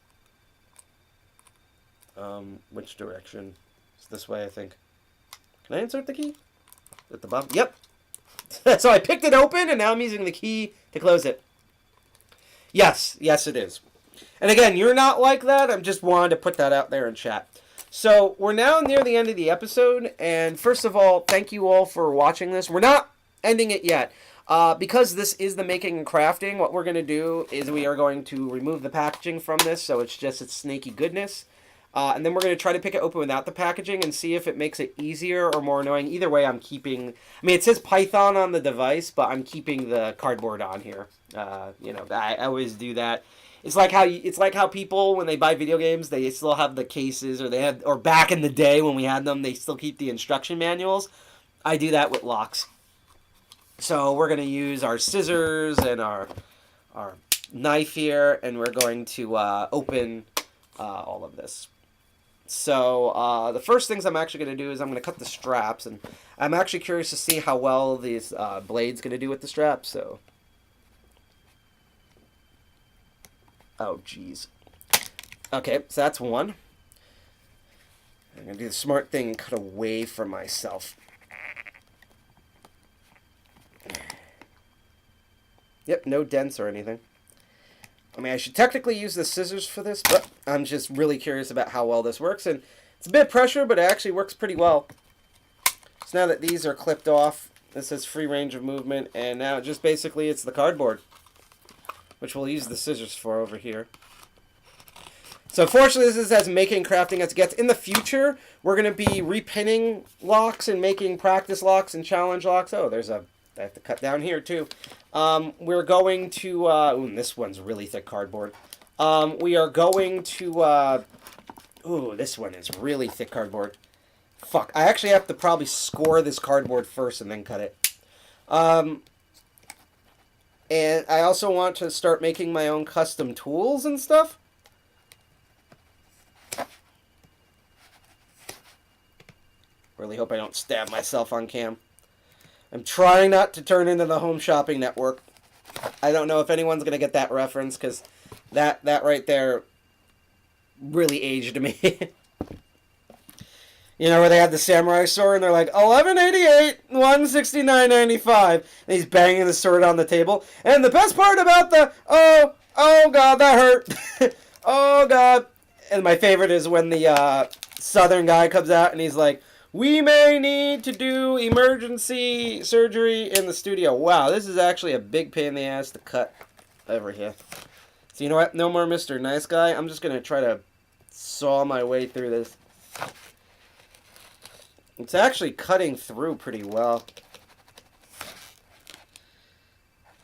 Which direction? This way, I think. Can I insert the key? At the bottom? Yep. So I picked it open, and now I'm using the key to close it. Yes. Yes, it is. And again, you're not like that. I'm just wanting to put that out there in chat. So we're now near the end of the episode, and first of all, thank you all for watching this. We're not ending it yet. Because this is the making and crafting, what we're going to do is we are going to remove the packaging from this, so it's just its snaky goodness. And then we're going to try to pick it open without the packaging and see if it makes it easier or more annoying. Either way, I'm keeping... I mean, it says Python on the device, but I'm keeping the cardboard on here. You know, I always do that. It's like how people, when they buy video games, they still have the cases, or back in the day when we had them, they still keep the instruction manuals. I do that with locks. So we're going to use our scissors and our knife here, and we're going to open all of this. So the first things I'm actually going to do is I'm going to cut the straps, and I'm actually curious to see how well these blade's going to do with the straps. So, oh geez. Okay, so that's one. I'm going to do the smart thing and cut away from myself. Yep, no dents or anything. I mean, I should technically use the scissors for this, but I'm just really curious about how well this works. And it's a bit of pressure, but it actually works pretty well. So now that these are clipped off, this has free range of movement, and now just basically it's the cardboard, which we'll use the scissors for over here. So fortunately, this is as making crafting as it gets. In the future, we're going to be repinning locks and making practice locks and challenge locks. Oh, there's a... I have to cut down here, too. We're going to... ooh, this one's really thick cardboard. We are going to... ooh, this one is really thick cardboard. Fuck, I actually have to probably score this cardboard first and then cut it. And I also want to start making my own custom tools and stuff. Really hope I don't stab myself on cam. I'm trying not to turn into the Home Shopping Network. I don't know if anyone's going to get that reference, because that right there really aged me. You know, where they had the samurai sword and they're like, 1188, 169.95. And he's banging the sword on the table. And the best part about oh God, that hurt. Oh God. And my favorite is when the southern guy comes out and he's like, we may need to do emergency surgery in the studio. Wow, this is actually a big pain in the ass to cut over here. So you know what? No more Mr. Nice Guy. I'm just going to try to saw my way through this. It's actually cutting through pretty well.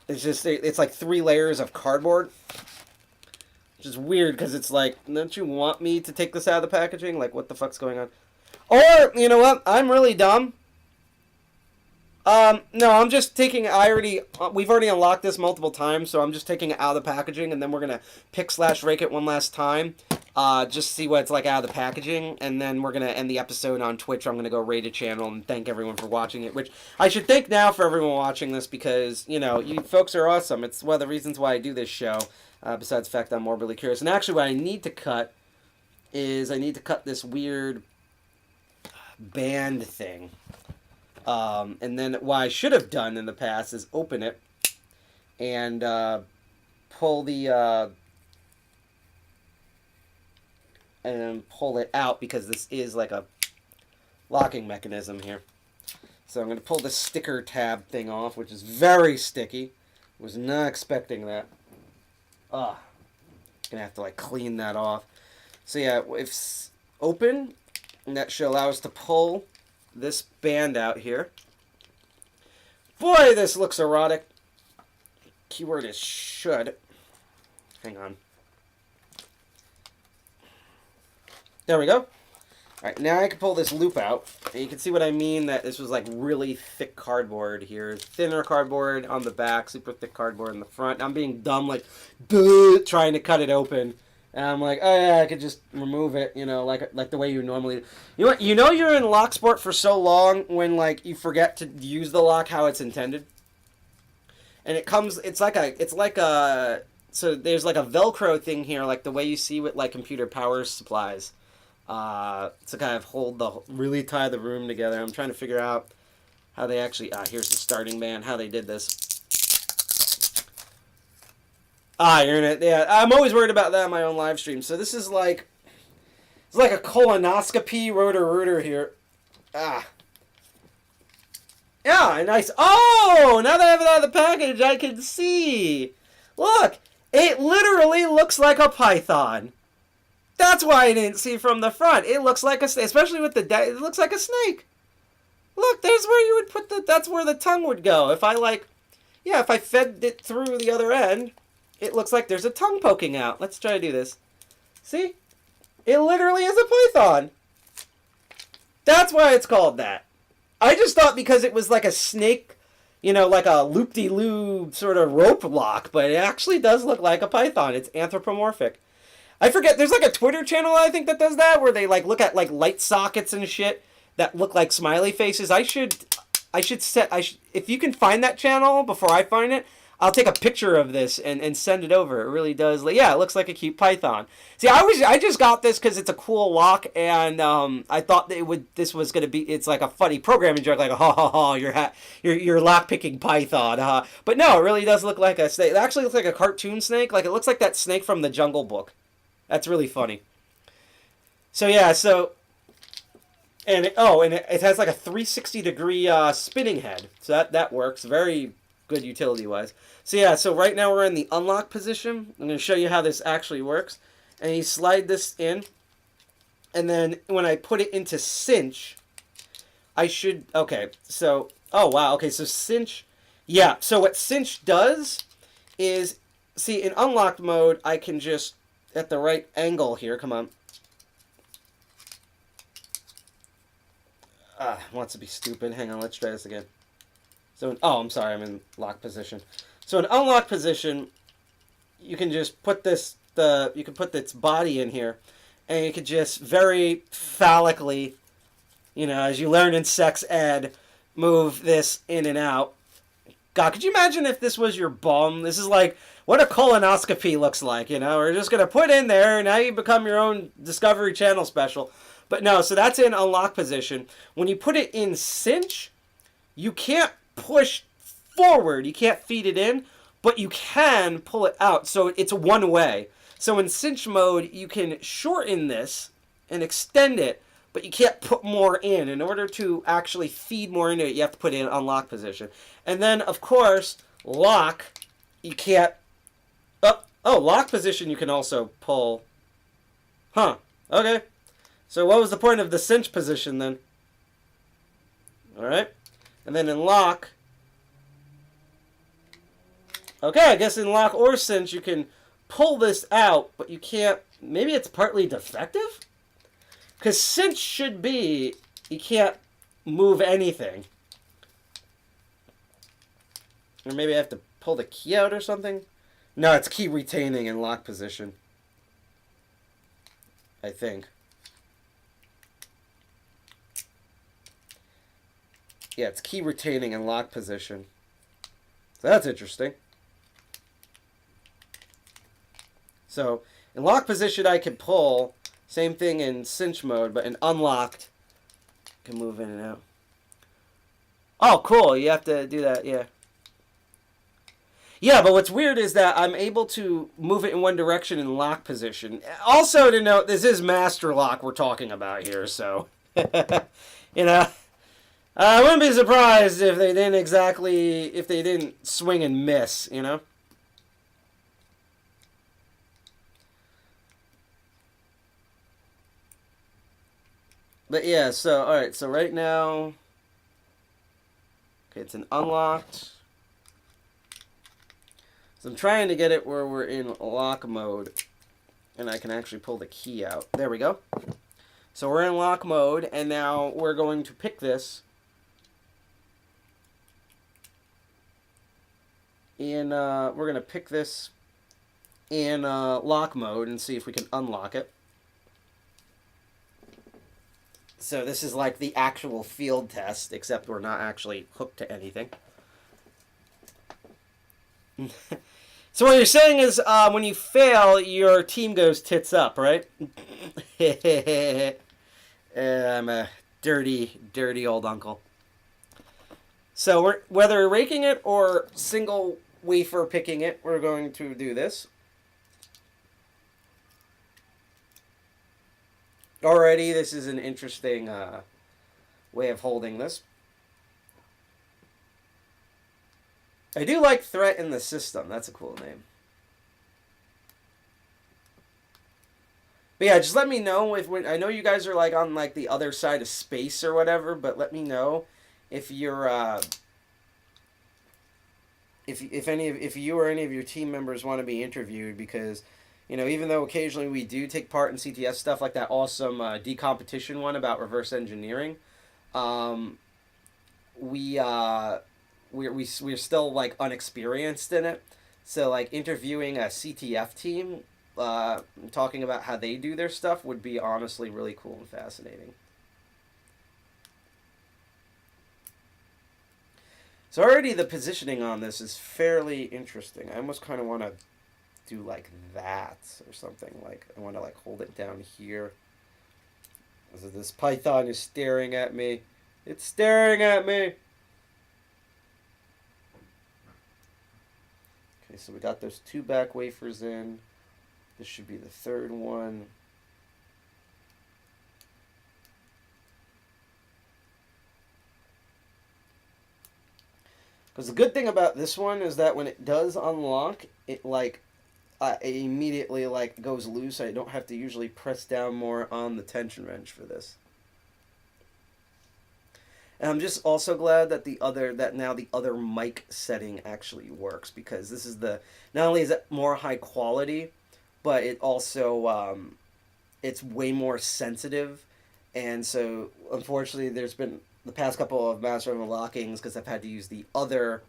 It's just, it's like 3 layers of cardboard. Which is weird because it's like, don't you want me to take this out of the packaging? Like, what the fuck's going on? Or, you know what? I'm really dumb. No, I'm just taking, we've already unlocked this multiple times, so I'm just taking it out of the packaging, and then we're going to pick/rake it one last time, just see what it's like out of the packaging, and then we're going to end the episode on Twitch. I'm going to go rate a channel and thank everyone for watching it, which I should thank now for everyone watching this, because, you know, you folks are awesome. It's one of the reasons why I do this show, besides the fact that I'm morbidly curious. And actually, what I need to cut is I need to cut this weird band thing. And then what I should have done in the past is open it and pull the and pull it out, because this is like a locking mechanism here. So I'm going to pull the sticker tab thing off, which is very sticky. Was not expecting that. Gonna have to like clean that off. So yeah, if it's open, and that should allow us to pull this band out here. Boy, this looks erotic. Keyword is should. Hang on. There we go. Alright, now I can pull this loop out. And you can see what I mean, that this was like really thick cardboard here. Thinner cardboard on the back, super thick cardboard in the front. I'm being dumb, like, trying to cut it open. And I'm like, oh yeah, I could just remove it, you know, like the way you normally. You know what? You know you're in lock sport for so long when like you forget to use the lock how it's intended. And it comes, it's like a, so there's like a Velcro thing here, like the way you see with like computer power supplies, to kind of really tie the room together. I'm trying to figure out how they actually. Here's the starting band. How they did this. You're in it. Yeah, I'm always worried about that in my own live stream. So this is like, it's like a colonoscopy rotor here. Yeah, nice. Oh, now that I have it out of the package, I can see. Look, it literally looks like a python. That's why I didn't see from the front. It looks like a, especially with it looks like a snake. Look, there's where you would put that's where the tongue would go. If I fed it through the other end. It looks like there's a tongue poking out. Let's try to do this. See? It literally is a python. That's why it's called that. I just thought because it was like a snake, you know, like a loop-de-loo sort of rope lock, but it actually does look like a python. It's anthropomorphic. I forget, there's like a Twitter channel I think that does that, where they like look at like light sockets and shit that look like smiley faces. If you can find that channel before I find it, I'll take a picture of this and send it over. It really does. Yeah, it looks like a cute python. See, I just got this because it's a cool lock, and I thought that this was gonna be. It's like a funny programming joke, like ha ha ha, you're lock picking python. But no, it really does look like a snake. It actually looks like a cartoon snake. Like it looks like that snake from the Jungle Book. That's really funny. So yeah, and it has like a 360-degree spinning head. So that works. Very good utility-wise. So yeah, so right now we're in the unlock position. I'm going to show you how this actually works. And you slide this in. And then when I put it into cinch, okay, so, oh wow, okay, so cinch, yeah, so what cinch does is, see, in unlocked mode, I can just, at the right angle here, come on. Wants to be stupid. Hang on, let's try this again. So, I'm sorry, I'm in lock position. So in unlock position, you can just put you can put its body in here, and you could just very phallically, you know, as you learn in sex ed, move this in and out. God, could you imagine if this was your bum? This is like what a colonoscopy looks like, you know? We're just going to put in there, and now you become your own Discovery Channel special. But no, so that's in unlock position. When you put it in cinch, you can't push forward. You can't feed it in, but you can pull it out. So it's one way. So in cinch mode, you can shorten this and extend it, but you can't put more in. In order to actually feed more into it, you have to put it in unlock position. And then, of course, lock, you can't... Oh, lock position you can also pull. Huh. Okay. So what was the point of the cinch position then? Alright. And then in lock... Okay, I guess in lock or cinch you can pull this out, but you can't... Maybe it's partly defective? Because cinch should be... You can't move anything. Or maybe I have to pull the key out or something? No, it's key retaining in lock position. I think. Yeah, it's key retaining in lock position. So that's interesting. So, in lock position I can pull. Same thing in cinch mode, but in unlocked, I can move in and out. Oh, cool. You have to do that, yeah. Yeah, but what's weird is that I'm able to move it in one direction in lock position. Also to note, this is master lock we're talking about here, so... you know, I wouldn't be surprised if they didn't swing and miss, you know? But yeah, so, alright, so right now... Okay, it's an unlocked... So I'm trying to get it where we're in lock mode, and I can actually pull the key out. There we go. So we're in lock mode, and now we're going to pick this in, we're going to pick this in lock mode and see if we can unlock it. So this is like the actual field test, except we're not actually hooked to anything. So what you're saying is when you fail, your team goes tits up, right? I'm a dirty, dirty old uncle. So whether raking it or single wafer picking it, we're going to do this. Already, this is an interesting way of holding this. I do like Threat in the System. That's a cool name. But yeah, just let me know if I know you guys are like on like the other side of space or whatever, but let me know if you're if you or any of your team members want to be interviewed, because you know, even though occasionally we do take part in CTS stuff like that awesome decompetition one about reverse engineering, we're still like unexperienced in it. So like interviewing a CTF team, talking about how they do their stuff would be honestly really cool and fascinating. So already the positioning on this is fairly interesting. I almost kind of want to do like that or something. Like I want to like hold it down here. So this python is staring at me. It's staring at me. Okay, so we got those two back wafers in. This should be the third one. Because the good thing about this one is that when it does unlock, it like it immediately like goes loose. I don't have to usually press down more on the tension wrench for this. And I'm just also glad that now the other mic setting actually works, because this is not only is it more high quality, but it also it's way more sensitive. And so unfortunately there's been the past couple of master unlockings because I've had to use the other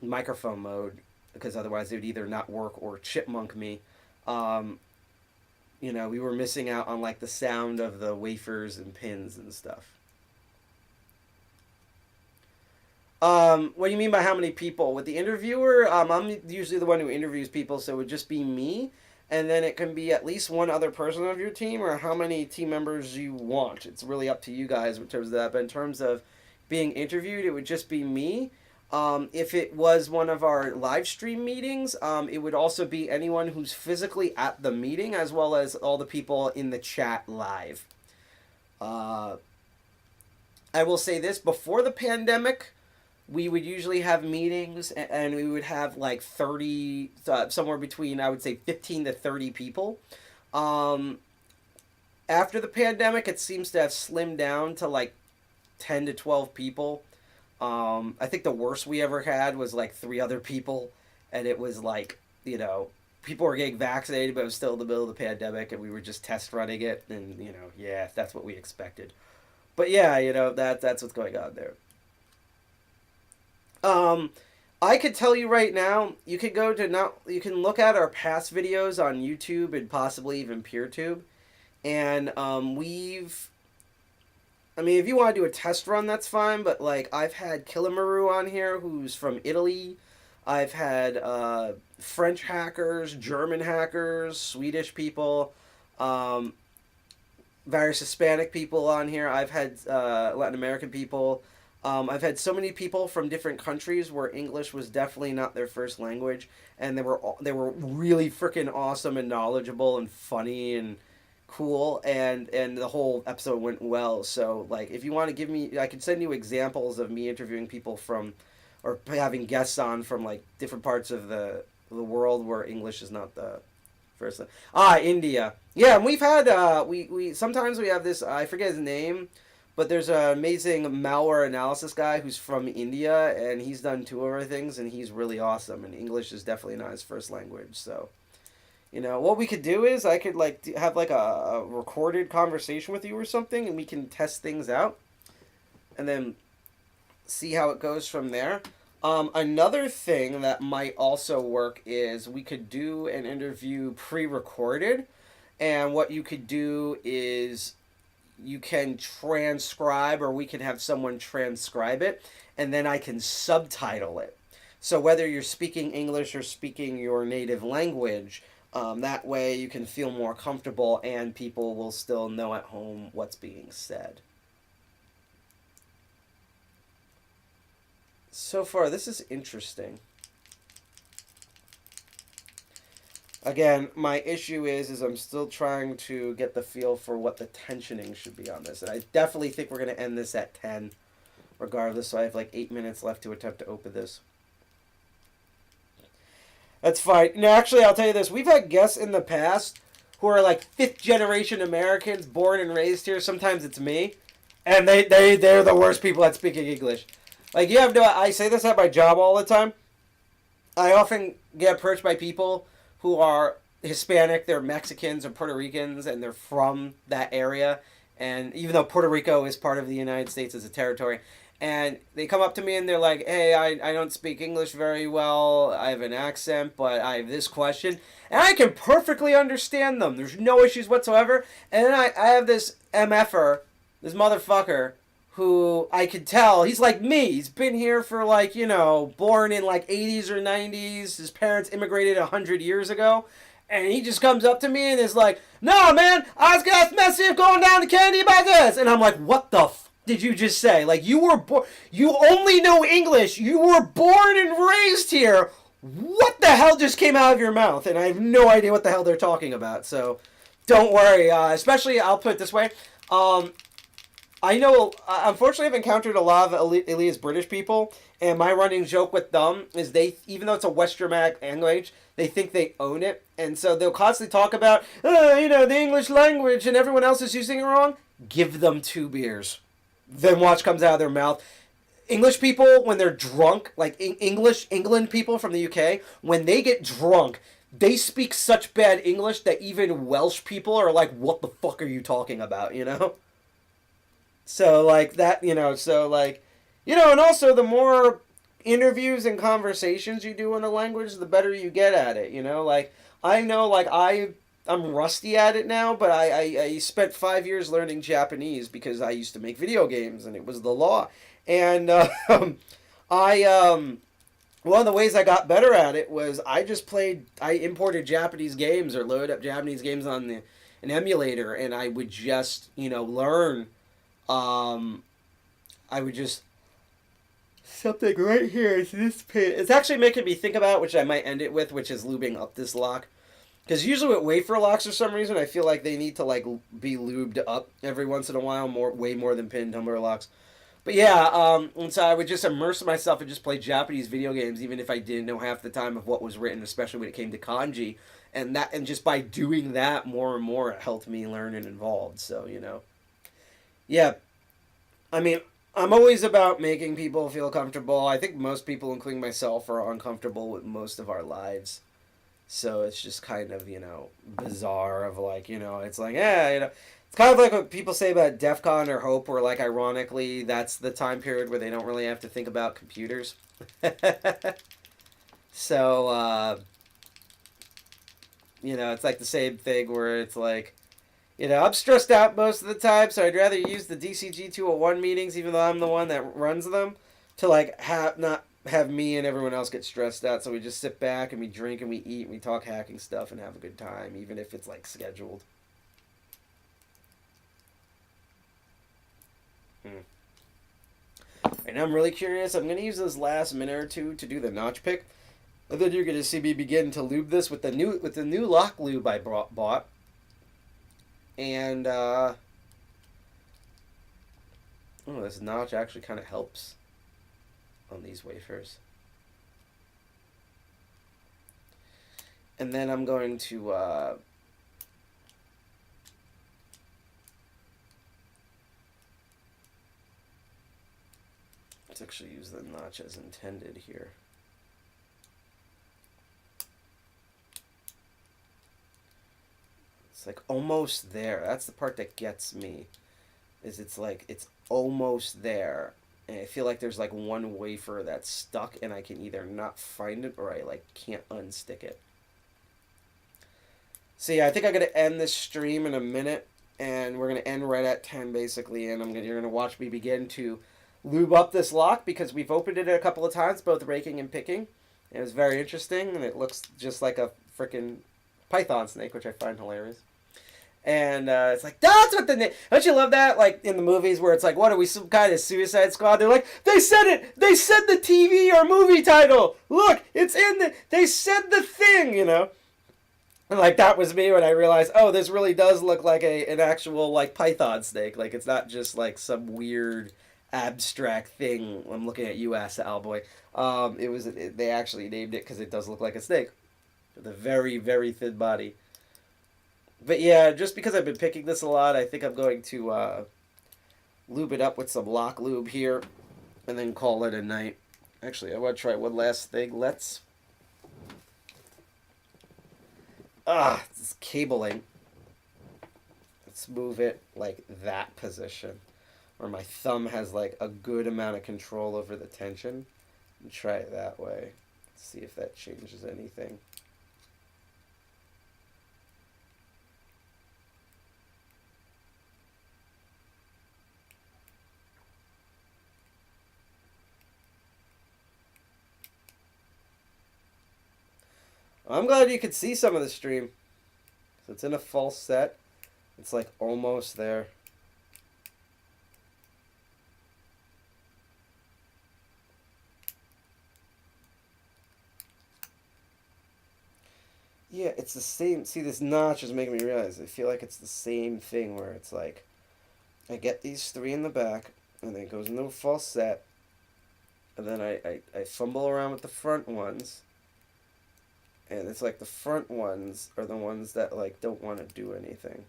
microphone mode, because otherwise it would either not work or chipmunk me. You know, we were missing out on like the sound of the wafers and pins and stuff. What do you mean by how many people? With the interviewer, I'm usually the one who interviews people, so it would just be me. and then it can be at least one other person of your team, or how many team members you want. It's really up to you guys in terms of that. But in terms of being interviewed, it would just be me. If it was one of our live stream meetings, it would also be anyone who's physically at the meeting, as well as all the people in the chat live. I will say this, before the pandemic, we would usually have meetings, and we would have like 30, somewhere between, I would say, 15 to 30 people. After the pandemic, it seems to have slimmed down to like 10 to 12 people. I think the worst we ever had was like 3 other people, and it was like, you know, people were getting vaccinated, but it was still in the middle of the pandemic, and we were just test running it, and, you know, yeah, that's what we expected. But yeah, you know, that's what's going on there. I could tell you right now, you can you can look at our past videos on YouTube and possibly even PeerTube, and I mean, if you want to do a test run, that's fine, but like, I've had Kilimaru on here, who's from Italy. I've had French hackers, German hackers, Swedish people, various Hispanic people on here. I've had Latin American people. I've had so many people from different countries where English was definitely not their first language, and they were really freaking awesome and knowledgeable and funny and cool, and the whole episode went well. So like, if you want to give me, I can send you examples of me interviewing people from, or having guests on from like different parts of the world where English is not the first. India. Yeah, and we've had we sometimes we have this, I forget his name, but there's an amazing malware analysis guy who's from India, and he's done 2 of our things, and he's really awesome, and English is definitely not his first language. So, you know, what we could do is I could like have like a recorded conversation with you or something, and we can test things out and then see how it goes from there. Another thing that might also work is we could do an interview pre-recorded, and what you could do is you can transcribe, or we can have someone transcribe it, and then I can subtitle it. So whether you're speaking English or speaking your native language, that way you can feel more comfortable, and people will still know at home what's being said. So far, this is interesting. Again, my issue is I'm still trying to get the feel for what the tensioning should be on this. And I definitely think we're going to end this at 10, regardless. So I have like 8 minutes left to attempt to open this. That's fine. No, actually, I'll tell you this. We've had guests in the past who are like 5th-generation Americans, born and raised here. Sometimes it's me. And they're the worst people at speaking English. Like, you have no... I say this at my job all the time. I often get approached by people who are Hispanic, they're Mexicans or Puerto Ricans, and they're from that area. And even though Puerto Rico is part of the United States as a territory, and they come up to me and they're like, hey, I don't speak English very well, I have an accent, but I have this question. And I can perfectly understand them. There's no issues whatsoever. And then I have this MFer, this motherfucker, who I could tell, he's like me. He's been here for like, you know, born in like 80s or 90s. His parents immigrated 100 years ago. And he just comes up to me and is like, no, man, I was got massive going down to Candy about this. And I'm like, what the did you just say? Like, you were you only know English. You were born and raised here. What the hell just came out of your mouth? And I have no idea what the hell they're talking about. So don't worry. Especially, I'll put it this way. I know, unfortunately, I've encountered a lot of Elias British people, and my running joke with them is they, even though it's a West Germanic language, they think they own it, and so they'll constantly talk about, you know, the English language, and everyone else is using it wrong. Give them 2 beers. Then watch comes out of their mouth. English people, when they're drunk, like England people from the UK, when they get drunk, they speak such bad English that even Welsh people are like, what the fuck are you talking about, you know? So, like, that, you know, so, like, you know, and also the more interviews and conversations you do in a language, the better you get at it, you know? Like, I know, like, I'm rusty at it now, but I spent 5 years learning Japanese because I used to make video games, and it was the law. And, one of the ways I got better at it was I imported Japanese games or loaded up Japanese games on an emulator, and I would just, learn. I would just, something right here is this pin. It's actually making me think about, which I might end it with, which is lubing up this lock. Because usually with wafer locks, for some reason, I feel like they need to be lubed up every once in a while, way more than pin tumbler locks. But yeah, and so I would just immerse myself and just play Japanese video games, even if I didn't know half the time of what was written, especially when it came to kanji. And just by doing that more and more, it helped me learn and evolve. So, yeah. I mean, I'm always about making people feel comfortable. I think most people, including myself, are uncomfortable with most of our lives. So it's just kind of, bizarre of it's like, it's kind of like what people say about DEF CON or HOPE, where, ironically, that's the time period where they don't really have to think about computers. So, it's like the same thing where it's like, I'm stressed out most of the time, so I'd rather use the DCG 201 meetings, even though I'm the one that runs them, to, not have me and everyone else get stressed out. So we just sit back and we drink and we eat and we talk hacking stuff and have a good time, even if it's, scheduled. And I'm really curious. I'm going to use this last minute or two to do the notch pick. And then you're going to see me begin to lube this with the new lock lube I bought. And, this notch actually kind of helps on these wafers. And then I'm going to, let's actually use the notch as intended here. It's almost there. That's the part that gets me. It's almost there. And I feel like there's one wafer that's stuck and I can either not find it or I can't unstick it. So yeah, I think I'm going to end this stream in a minute, and we're going to end right at 10 basically, and you're going to watch me begin to lube up this lock because we've opened it a couple of times, both raking and picking. It was very interesting, and it looks just like a freaking python snake, which I find hilarious. And it's that's what the name. Don't you love that? In the movies where it's what are we, some kind of Suicide Squad? They're they said it. They said the TV or movie title. Look, it's they said the thing, And that was me when I realized, oh, this really does look like an actual python snake. It's not just some weird abstract thing. I'm looking at you, ass Owlboy. They actually named it because it does look like a snake with a very, very thin body. But yeah, just because I've been picking this a lot, I think I'm going to lube it up with some lock lube here and then call it a night. Actually, I want to try one last thing. This cabling. Let's move it that position where my thumb has a good amount of control over the tension, and try it that way. Let's see if that changes anything. I'm glad you could see some of the stream. So it's in a false set. It's almost there. Yeah, it's the same. See, this notch is making me realize. I feel like it's the same thing where it's I get these three in the back, and then it goes into a false set, and then I fumble around with the front ones. And it's the front ones are the ones that don't want to do anything.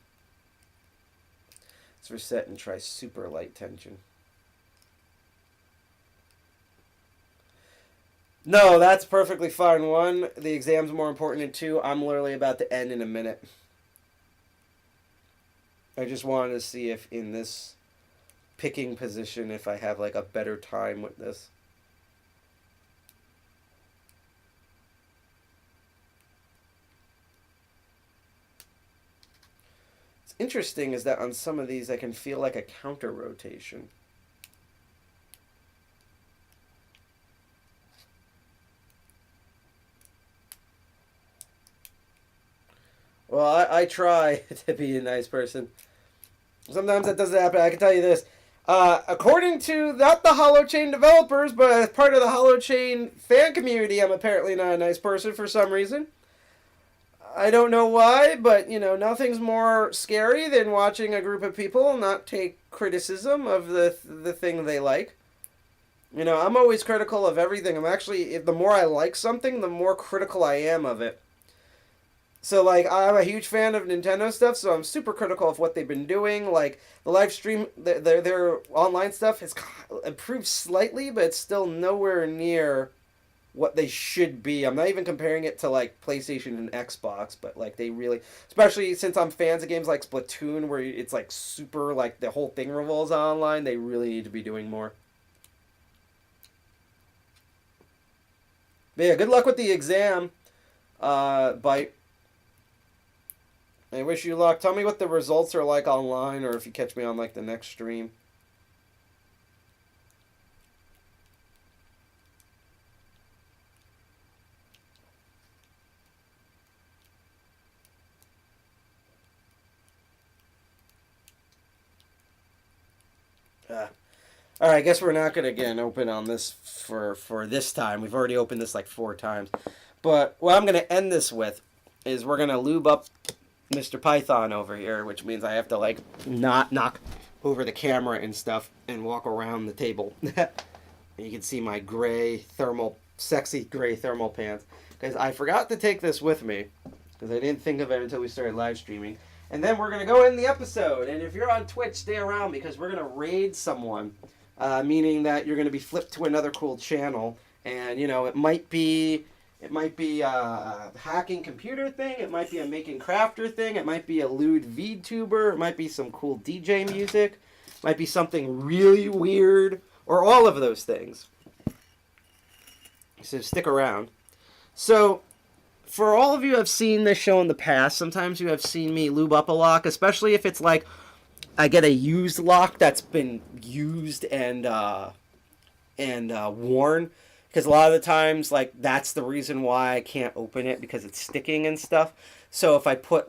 Let's reset and try super light tension. No, that's perfectly fine. One, the exam's more important than two. I'm literally about to end in a minute. I just wanted to see if in this picking position, if I have a better time with this. Interesting is that on some of these I can feel a counter rotation. Well, I try to be a nice person. Sometimes that doesn't happen. I can tell you this. According to not the HoloChain developers, but as part of the HoloChain fan community, I'm apparently not a nice person for some reason. I don't know why, but, nothing's more scary than watching a group of people not take criticism of the thing they like. I'm always critical of everything. The more I like something, the more critical I am of it. So, I'm a huge fan of Nintendo stuff, so I'm super critical of what they've been doing. Like, the live stream, their online stuff has improved slightly, but it's still nowhere near what they should be. I'm not even comparing it to, PlayStation and Xbox, but, they really... Especially since I'm fans of games like Splatoon, where it's, super, the whole thing revolves online, they really need to be doing more. But yeah, good luck with the exam, Bite. I wish you luck. Tell me what the results are like online, or if you catch me on, the next stream. Alright, I guess we're not going to again open on this for this time. We've already opened this 4 times. But what I'm going to end this with is we're going to lube up Mr. Python over here, which means I have to not knock over the camera and stuff and walk around the table. And you can see my sexy gray thermal pants. Because I forgot to take this with me, because I didn't think of it until we started live streaming. And then we're going to go in the episode. And if you're on Twitch, stay around, because we're going to raid someone. Meaning that you're going to be flipped to another cool channel. And, it might be a hacking computer thing. It might be a making crafter thing. It might be a lewd VTuber. It might be some cool DJ music. It might be something really weird. Or all of those things. So stick around. So, for all of you who have seen this show in the past, sometimes you have seen me lube up a lock, especially if it's I get a used lock that's been used and worn. Because a lot of the times, that's the reason why I can't open it, because it's sticking and stuff. So if I put,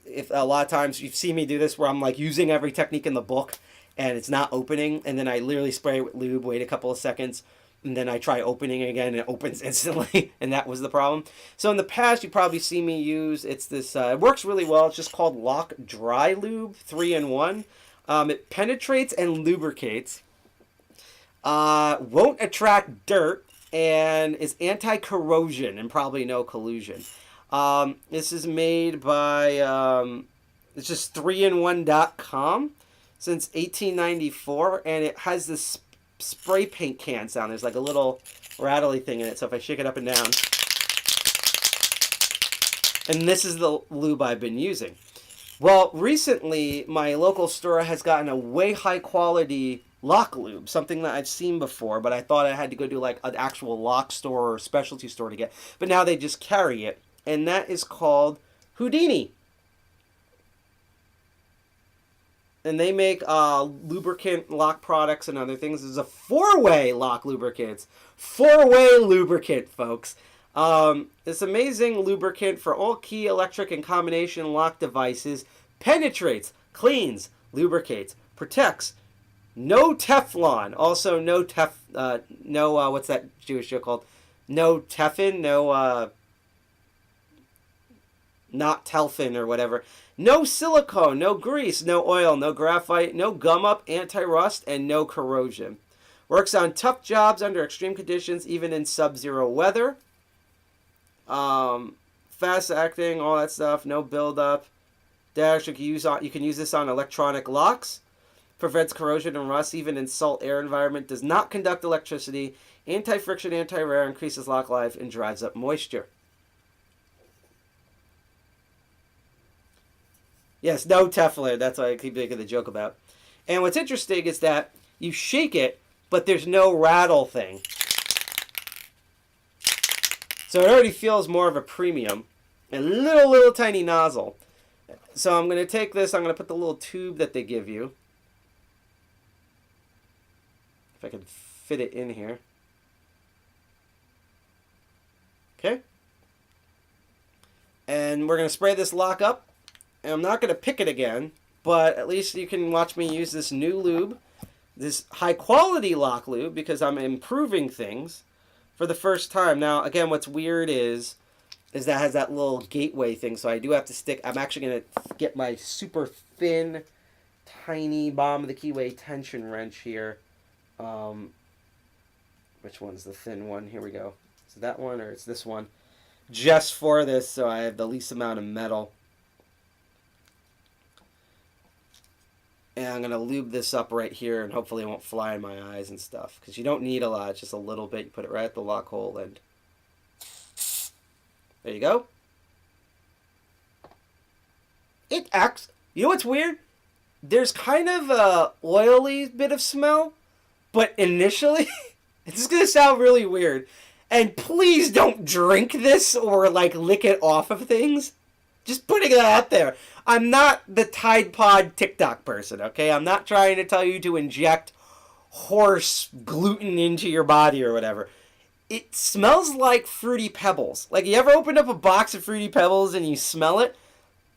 if a lot of times you've seen me do this where I'm, using every technique in the book and it's not opening, and then I literally spray it with lube, wait a couple of seconds, and then I try opening it again and it opens instantly, and that was the problem. So in the past, you probably see me use, it's this, it works really well. It's just called Lock Dry Lube 3-in-1. It penetrates and lubricates, won't attract dirt, and is anti-corrosion and probably no collusion. This is made by, it's just 3in1.com since 1894, and it has this spray paint can sound. There's a little rattly thing in it, so if I shake it up and down. And this is the lube I've been using. Well, recently, my local store has gotten a way high quality lock lube, something that I've seen before, but I thought I had to go to an actual lock store or specialty store to get. But now they just carry it, and that is called Houdini. And they make lubricant lock products and other things. This is a 4-way lock lubricant. 4-way lubricant, folks. This amazing lubricant for all key electric and combination lock devices penetrates, cleans, lubricates, protects. No Teflon. Also, what's that Jewish show called? No Teflon, not Telfin or whatever. No silicone, no grease, no oil, no graphite, no gum up, anti-rust, and no corrosion. Works on tough jobs under extreme conditions, even in sub-zero weather. Fast acting, all that stuff, no buildup. Dash, you can use this on electronic locks. Prevents corrosion and rust, even in salt air environment. Does not conduct electricity. Anti-friction, anti-wear, increases lock life, and drives up moisture. Yes, no Teflon. That's what I keep making the joke about. And what's interesting is that you shake it, but there's no rattle thing. So it already feels more of a premium. A little tiny nozzle. So I'm going to take this. I'm going to put the little tube that they give you. If I can fit it in here. Okay. And And we're going to spray this lock up. And I'm not going to pick it again, but at least you can watch me use this new lube, this high-quality lock lube, because I'm improving things for the first time. Now, again, what's weird is that has that little gateway thing, so I do have to stick. I'm actually going to get my super thin, tiny bottom of the keyway tension wrench here. Which one's the thin one? Here we go. Is it that one or it's this one? Just for this, so I have the least amount of metal. And I'm going to lube this up right here, and hopefully it won't fly in my eyes and stuff. Because you don't need a lot, it's just a little bit. You put it right at the lock hole, and there you go. It acts... You know what's weird? There's kind of a oily bit of smell, but initially, it's going to sound really weird. And please don't drink this or, like, lick it off of things. Just putting that out there. I'm not the Tide Pod TikTok person, okay? I'm not trying to tell you to inject horse gluten into your body or whatever. It smells like Fruity Pebbles. Like, you ever opened up a box of Fruity Pebbles and you smell it?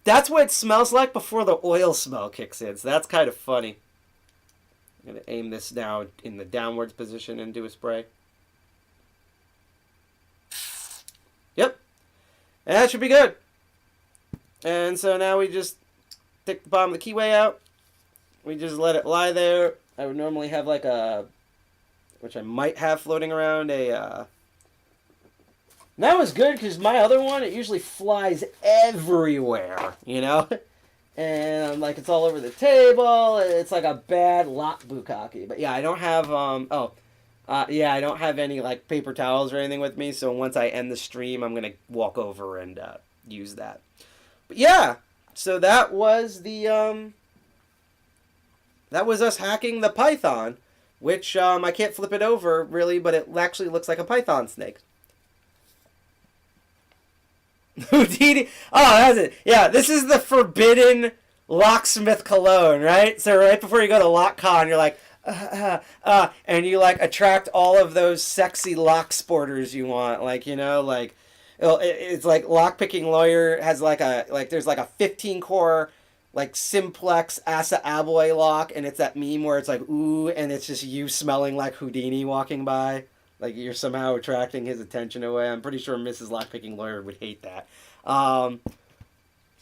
That's what it smells like before the oil smell kicks in. So that's kind of funny. I'm going to aim this now in the downwards position and do a spray. Yep. And that should be good. And so now we just take the bottom of the keyway out. We just let it lie there. I would normally have like a, which I might have floating around, a, that was good because my other one, it usually flies everywhere, you know? And like it's all over the table. It's like a bad lock bukkake. But yeah, I don't have, yeah, I don't have any like paper towels or anything with me. So once I end the stream, I'm going to walk over and use that. But yeah, so that was the, that was us hacking the Python, which I can't flip it over really, but it actually looks like a Python snake. Houdini. Oh, that's it. Yeah, this is the forbidden locksmith cologne, right? So right before you go to LockCon, you're like, and you like attract all of those sexy lock sporters you want, like, you know, like it's like Lockpicking Lawyer has like a there's like a 15 core like simplex Asa Abloy lock, and it's that meme where it's like ooh, and it's just you smelling like Houdini walking by. Like, you're somehow attracting his attention away. I'm pretty sure Mrs. Lockpicking Lawyer would hate that.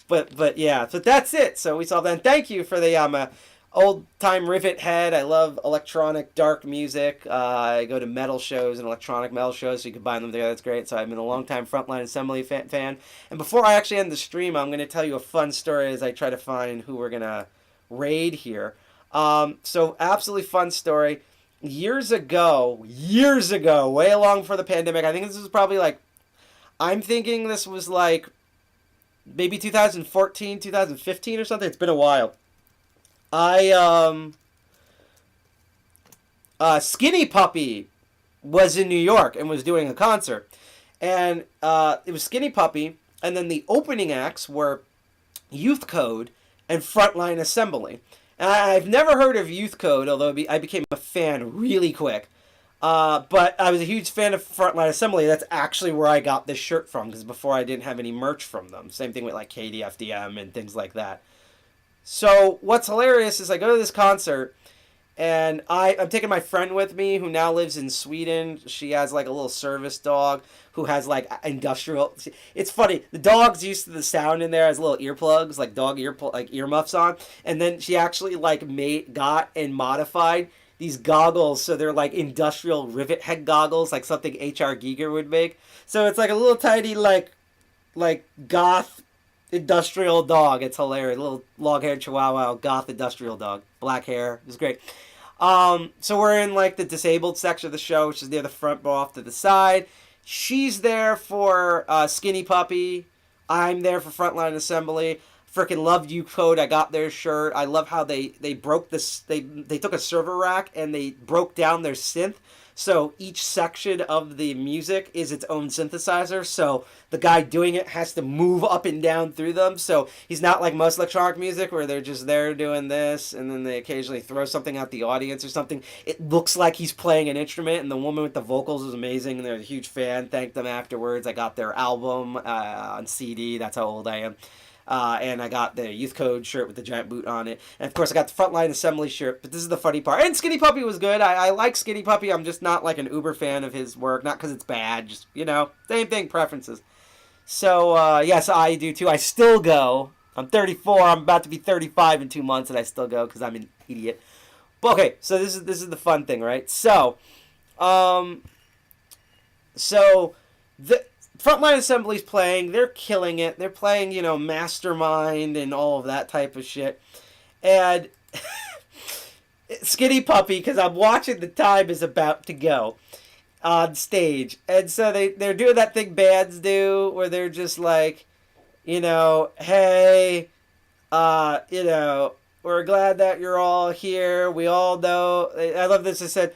But yeah, so that's it. So we saw that. And thank you for the old-time rivet head. I love electronic dark music. I go to metal shows and electronic metal shows, so you can buy them there. That's great. So I've been a long-time Frontline Assembly fan. And before I actually end the stream, I'm going to tell you a fun story as I try to find who we're going to raid here. So absolutely fun story. Years ago, way along before the pandemic, I think this was probably like, I'm thinking this was like maybe 2014, 2015 or something. It's been a while. Skinny Puppy was in New York and was doing a concert. And it was Skinny Puppy, and then the opening acts were Youth Code and Frontline Assembly. And I've never heard of Youth Code, although I became a fan really quick. But I was a huge fan of Frontline Assembly. That's actually where I got this shirt from, because before I didn't have any merch from them. Same thing with like KDFDM and things like that. So what's hilarious is I go to this concert, and I'm taking my friend with me who now lives in Sweden. She has like a little service dog who has like industrial. It's funny. The dog's used to the sound in there, has little earplugs, like dog earmuffs on. And then she actually like got and modified these goggles so they're like industrial rivet head goggles, like something H.R. Giger would make. So it's like a little tiny like goth industrial dog. It's hilarious. A little long-haired chihuahua, goth industrial dog. Black hair. It was great. So we're in like the disabled section of the show, which is near the front but off to the side. She's there for Skinny Puppy. I'm there for Frontline Assembly. Freaking loved Youth Code. I got their shirt. I love how they broke this. They took a server rack and they broke down their synth. So each section of the music is its own synthesizer. So the guy doing it has to move up and down through them. So he's not like most electronic music where they're just there doing this and then they occasionally throw something at the audience or something. It looks like he's playing an instrument, and the woman with the vocals is amazing, and they're a huge fan. Thanked them afterwards. I got their album on CD. That's how old I am. And I got the Youth Code shirt with the giant boot on it. And, of course, I got the Frontline Assembly shirt. But this is the funny part. And Skinny Puppy was good. I like Skinny Puppy. I'm just not, like, an uber fan of his work. Not because it's bad. Just, same thing, preferences. So, yes, I do, too. I still go. I'm 34. I'm about to be 35 in 2 months, and I still go because I'm an idiot. But, okay, so this is the fun thing, right? So, the Frontline Assembly's playing. They're killing it. They're playing, Mastermind and all of that type of shit. And Skinny Puppy, because I'm watching the time is about to go on stage. And so they're doing that thing bands do where they're just like, hey, we're glad that you're all here. We all know. I love this. It said,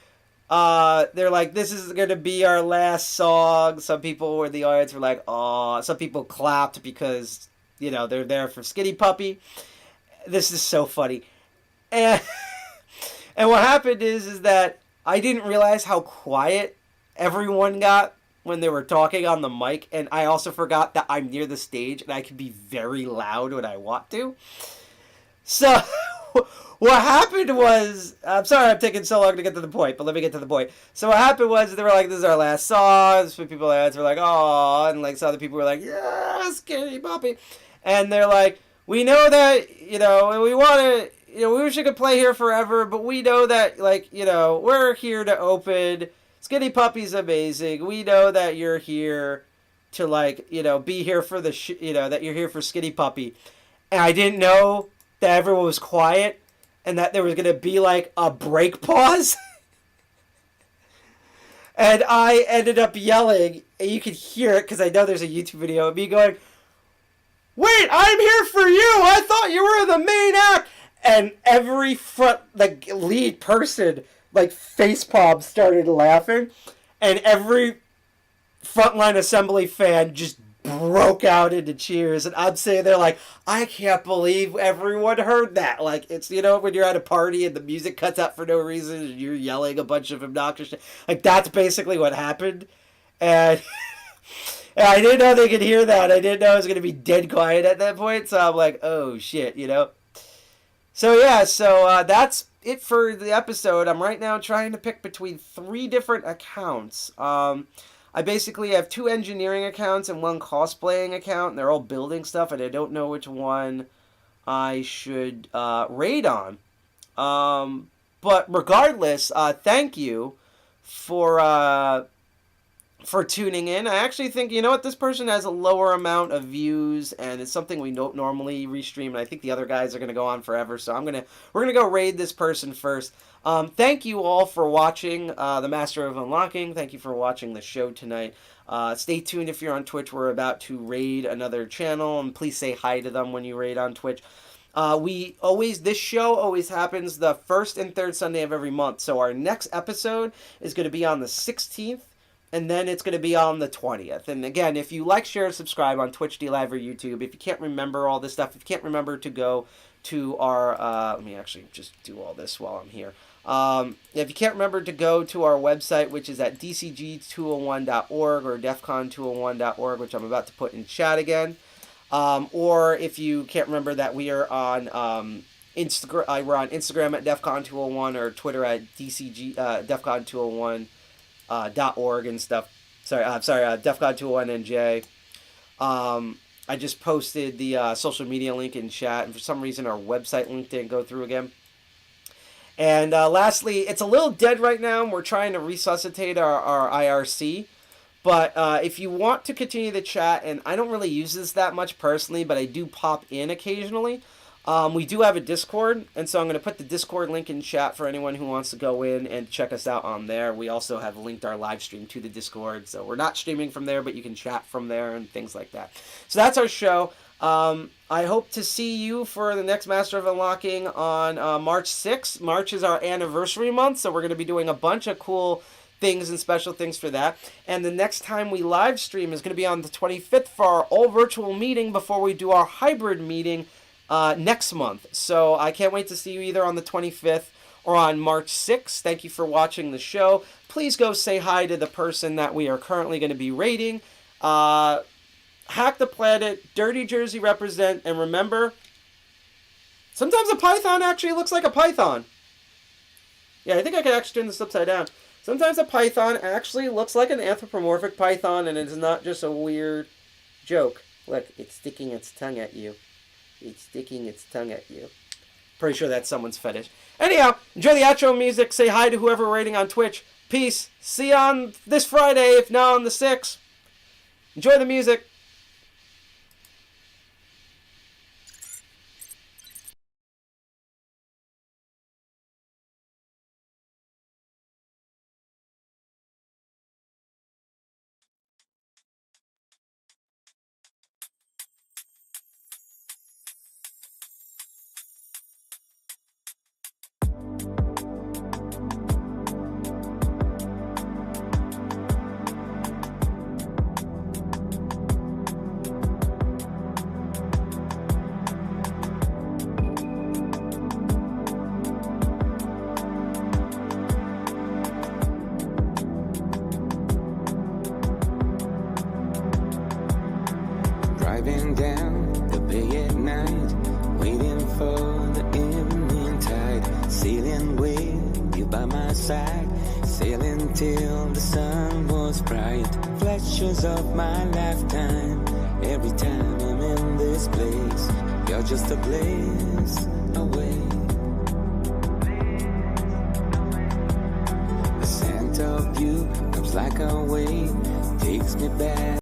they're like, this is going to be our last song. Some people in the audience were like, oh. Some people clapped because, they're there for Skinny Puppy. This is so funny. And and what happened is that I didn't realize how quiet everyone got when they were talking on the mic. And I also forgot that I'm near the stage and I can be very loud when I want to. So what happened was, I'm sorry I'm taking so long to get to the point, but let me get to the point. So what happened was they were like, this is our last song. Some people were like, oh, and like some other people were like, yeah, Skinny Puppy. And they're like, we know that, we want to, we wish we could play here forever, but we know that, we're here to open. Skinny Puppy's amazing. We know that you're here to, be here for the, that you're here for Skinny Puppy. And I didn't know that everyone was quiet and that there was going to be like a break pause. And I ended up yelling, and you could hear it because I know there's a YouTube video of me going, wait, I'm here for you. I thought you were the main act. And every lead person, facepalm started laughing. And every Frontline Assembly fan just broke out into cheers, and I'm sitting there like, I can't believe everyone heard that. It's, when you're at a party and the music cuts out for no reason and you're yelling a bunch of obnoxious shit. That's basically what happened. And, and I didn't know they could hear that. I didn't know it was going to be dead quiet at that point, so I'm like, oh shit, So yeah, that's it for the episode. I'm right now trying to pick between 3 different accounts. I basically have 2 engineering accounts and 1 cosplaying account, and they're all building stuff, and I don't know which one I should raid on. But regardless, thank you for tuning in. I actually think, this person has a lower amount of views, and it's something we don't normally restream, and I think the other guys are going to go on forever, so we're going to go raid this person first. Thank you all for watching The Master of Unlocking. Thank you for watching the show tonight. Stay tuned if you're on Twitch. We're about to raid another channel, and please say hi to them when you raid on Twitch. This show always happens the first and third Sunday of every month, so our next episode is going to be on the 16th. And then it's going to be on the 20th. And again, if you like, share, and subscribe on Twitch, DLive, or YouTube, if you can't remember all this stuff, if you can't remember to go to our, let me actually just do all this while I'm here. If you can't remember to go to our website, which is at dcg201.org or defcon201.org, which I'm about to put in chat again. Or if you can't remember that we are on Instagram, we're on Instagram at defcon201 or Twitter at defcon201. .org and stuff. DEFCON201NJ. I just posted the social media link in chat, and for some reason our website link didn't go through again. And lastly, it's a little dead right now, and we're trying to resuscitate our IRC. But if you want to continue the chat, and I don't really use this that much personally, but I do pop in occasionally. We do have a Discord, and so I'm going to put the Discord link in chat for anyone who wants to go in and check us out on there. We also have linked our live stream to the Discord, so we're not streaming from there, but you can chat from there and things like that. So that's our show. I hope to see you for the next Master of Unlocking on March 6th. March is our anniversary month, so we're going to be doing a bunch of cool things and special things for that. And the next time we live stream is going to be on the 25th for our all-virtual meeting before we do our hybrid meeting next month. So I can't wait to see you either on the 25th or on March 6th. Thank you for watching the show. Please go say hi to the person that we are currently going to be rating. Hack the Planet, Dirty Jersey represent, and remember, sometimes a python actually looks like a python. Yeah, I think I could actually turn this upside down. Sometimes a python actually looks like an anthropomorphic python, and it's not just a weird joke. Look, it's sticking its tongue at you. It's sticking its tongue at you. Pretty sure that's someone's fetish. Anyhow, enjoy the outro music. Say hi to whoever we're rating on Twitch. Peace. See you on this Friday, if not on the 6th. Enjoy the music. Driving down the bay at night, waiting for the evening tide, sailing with you by my side, sailing till the sun was bright. Flashes of my lifetime, every time I'm in this place, you're just a blaze away. The scent of you comes like a wave, takes me back.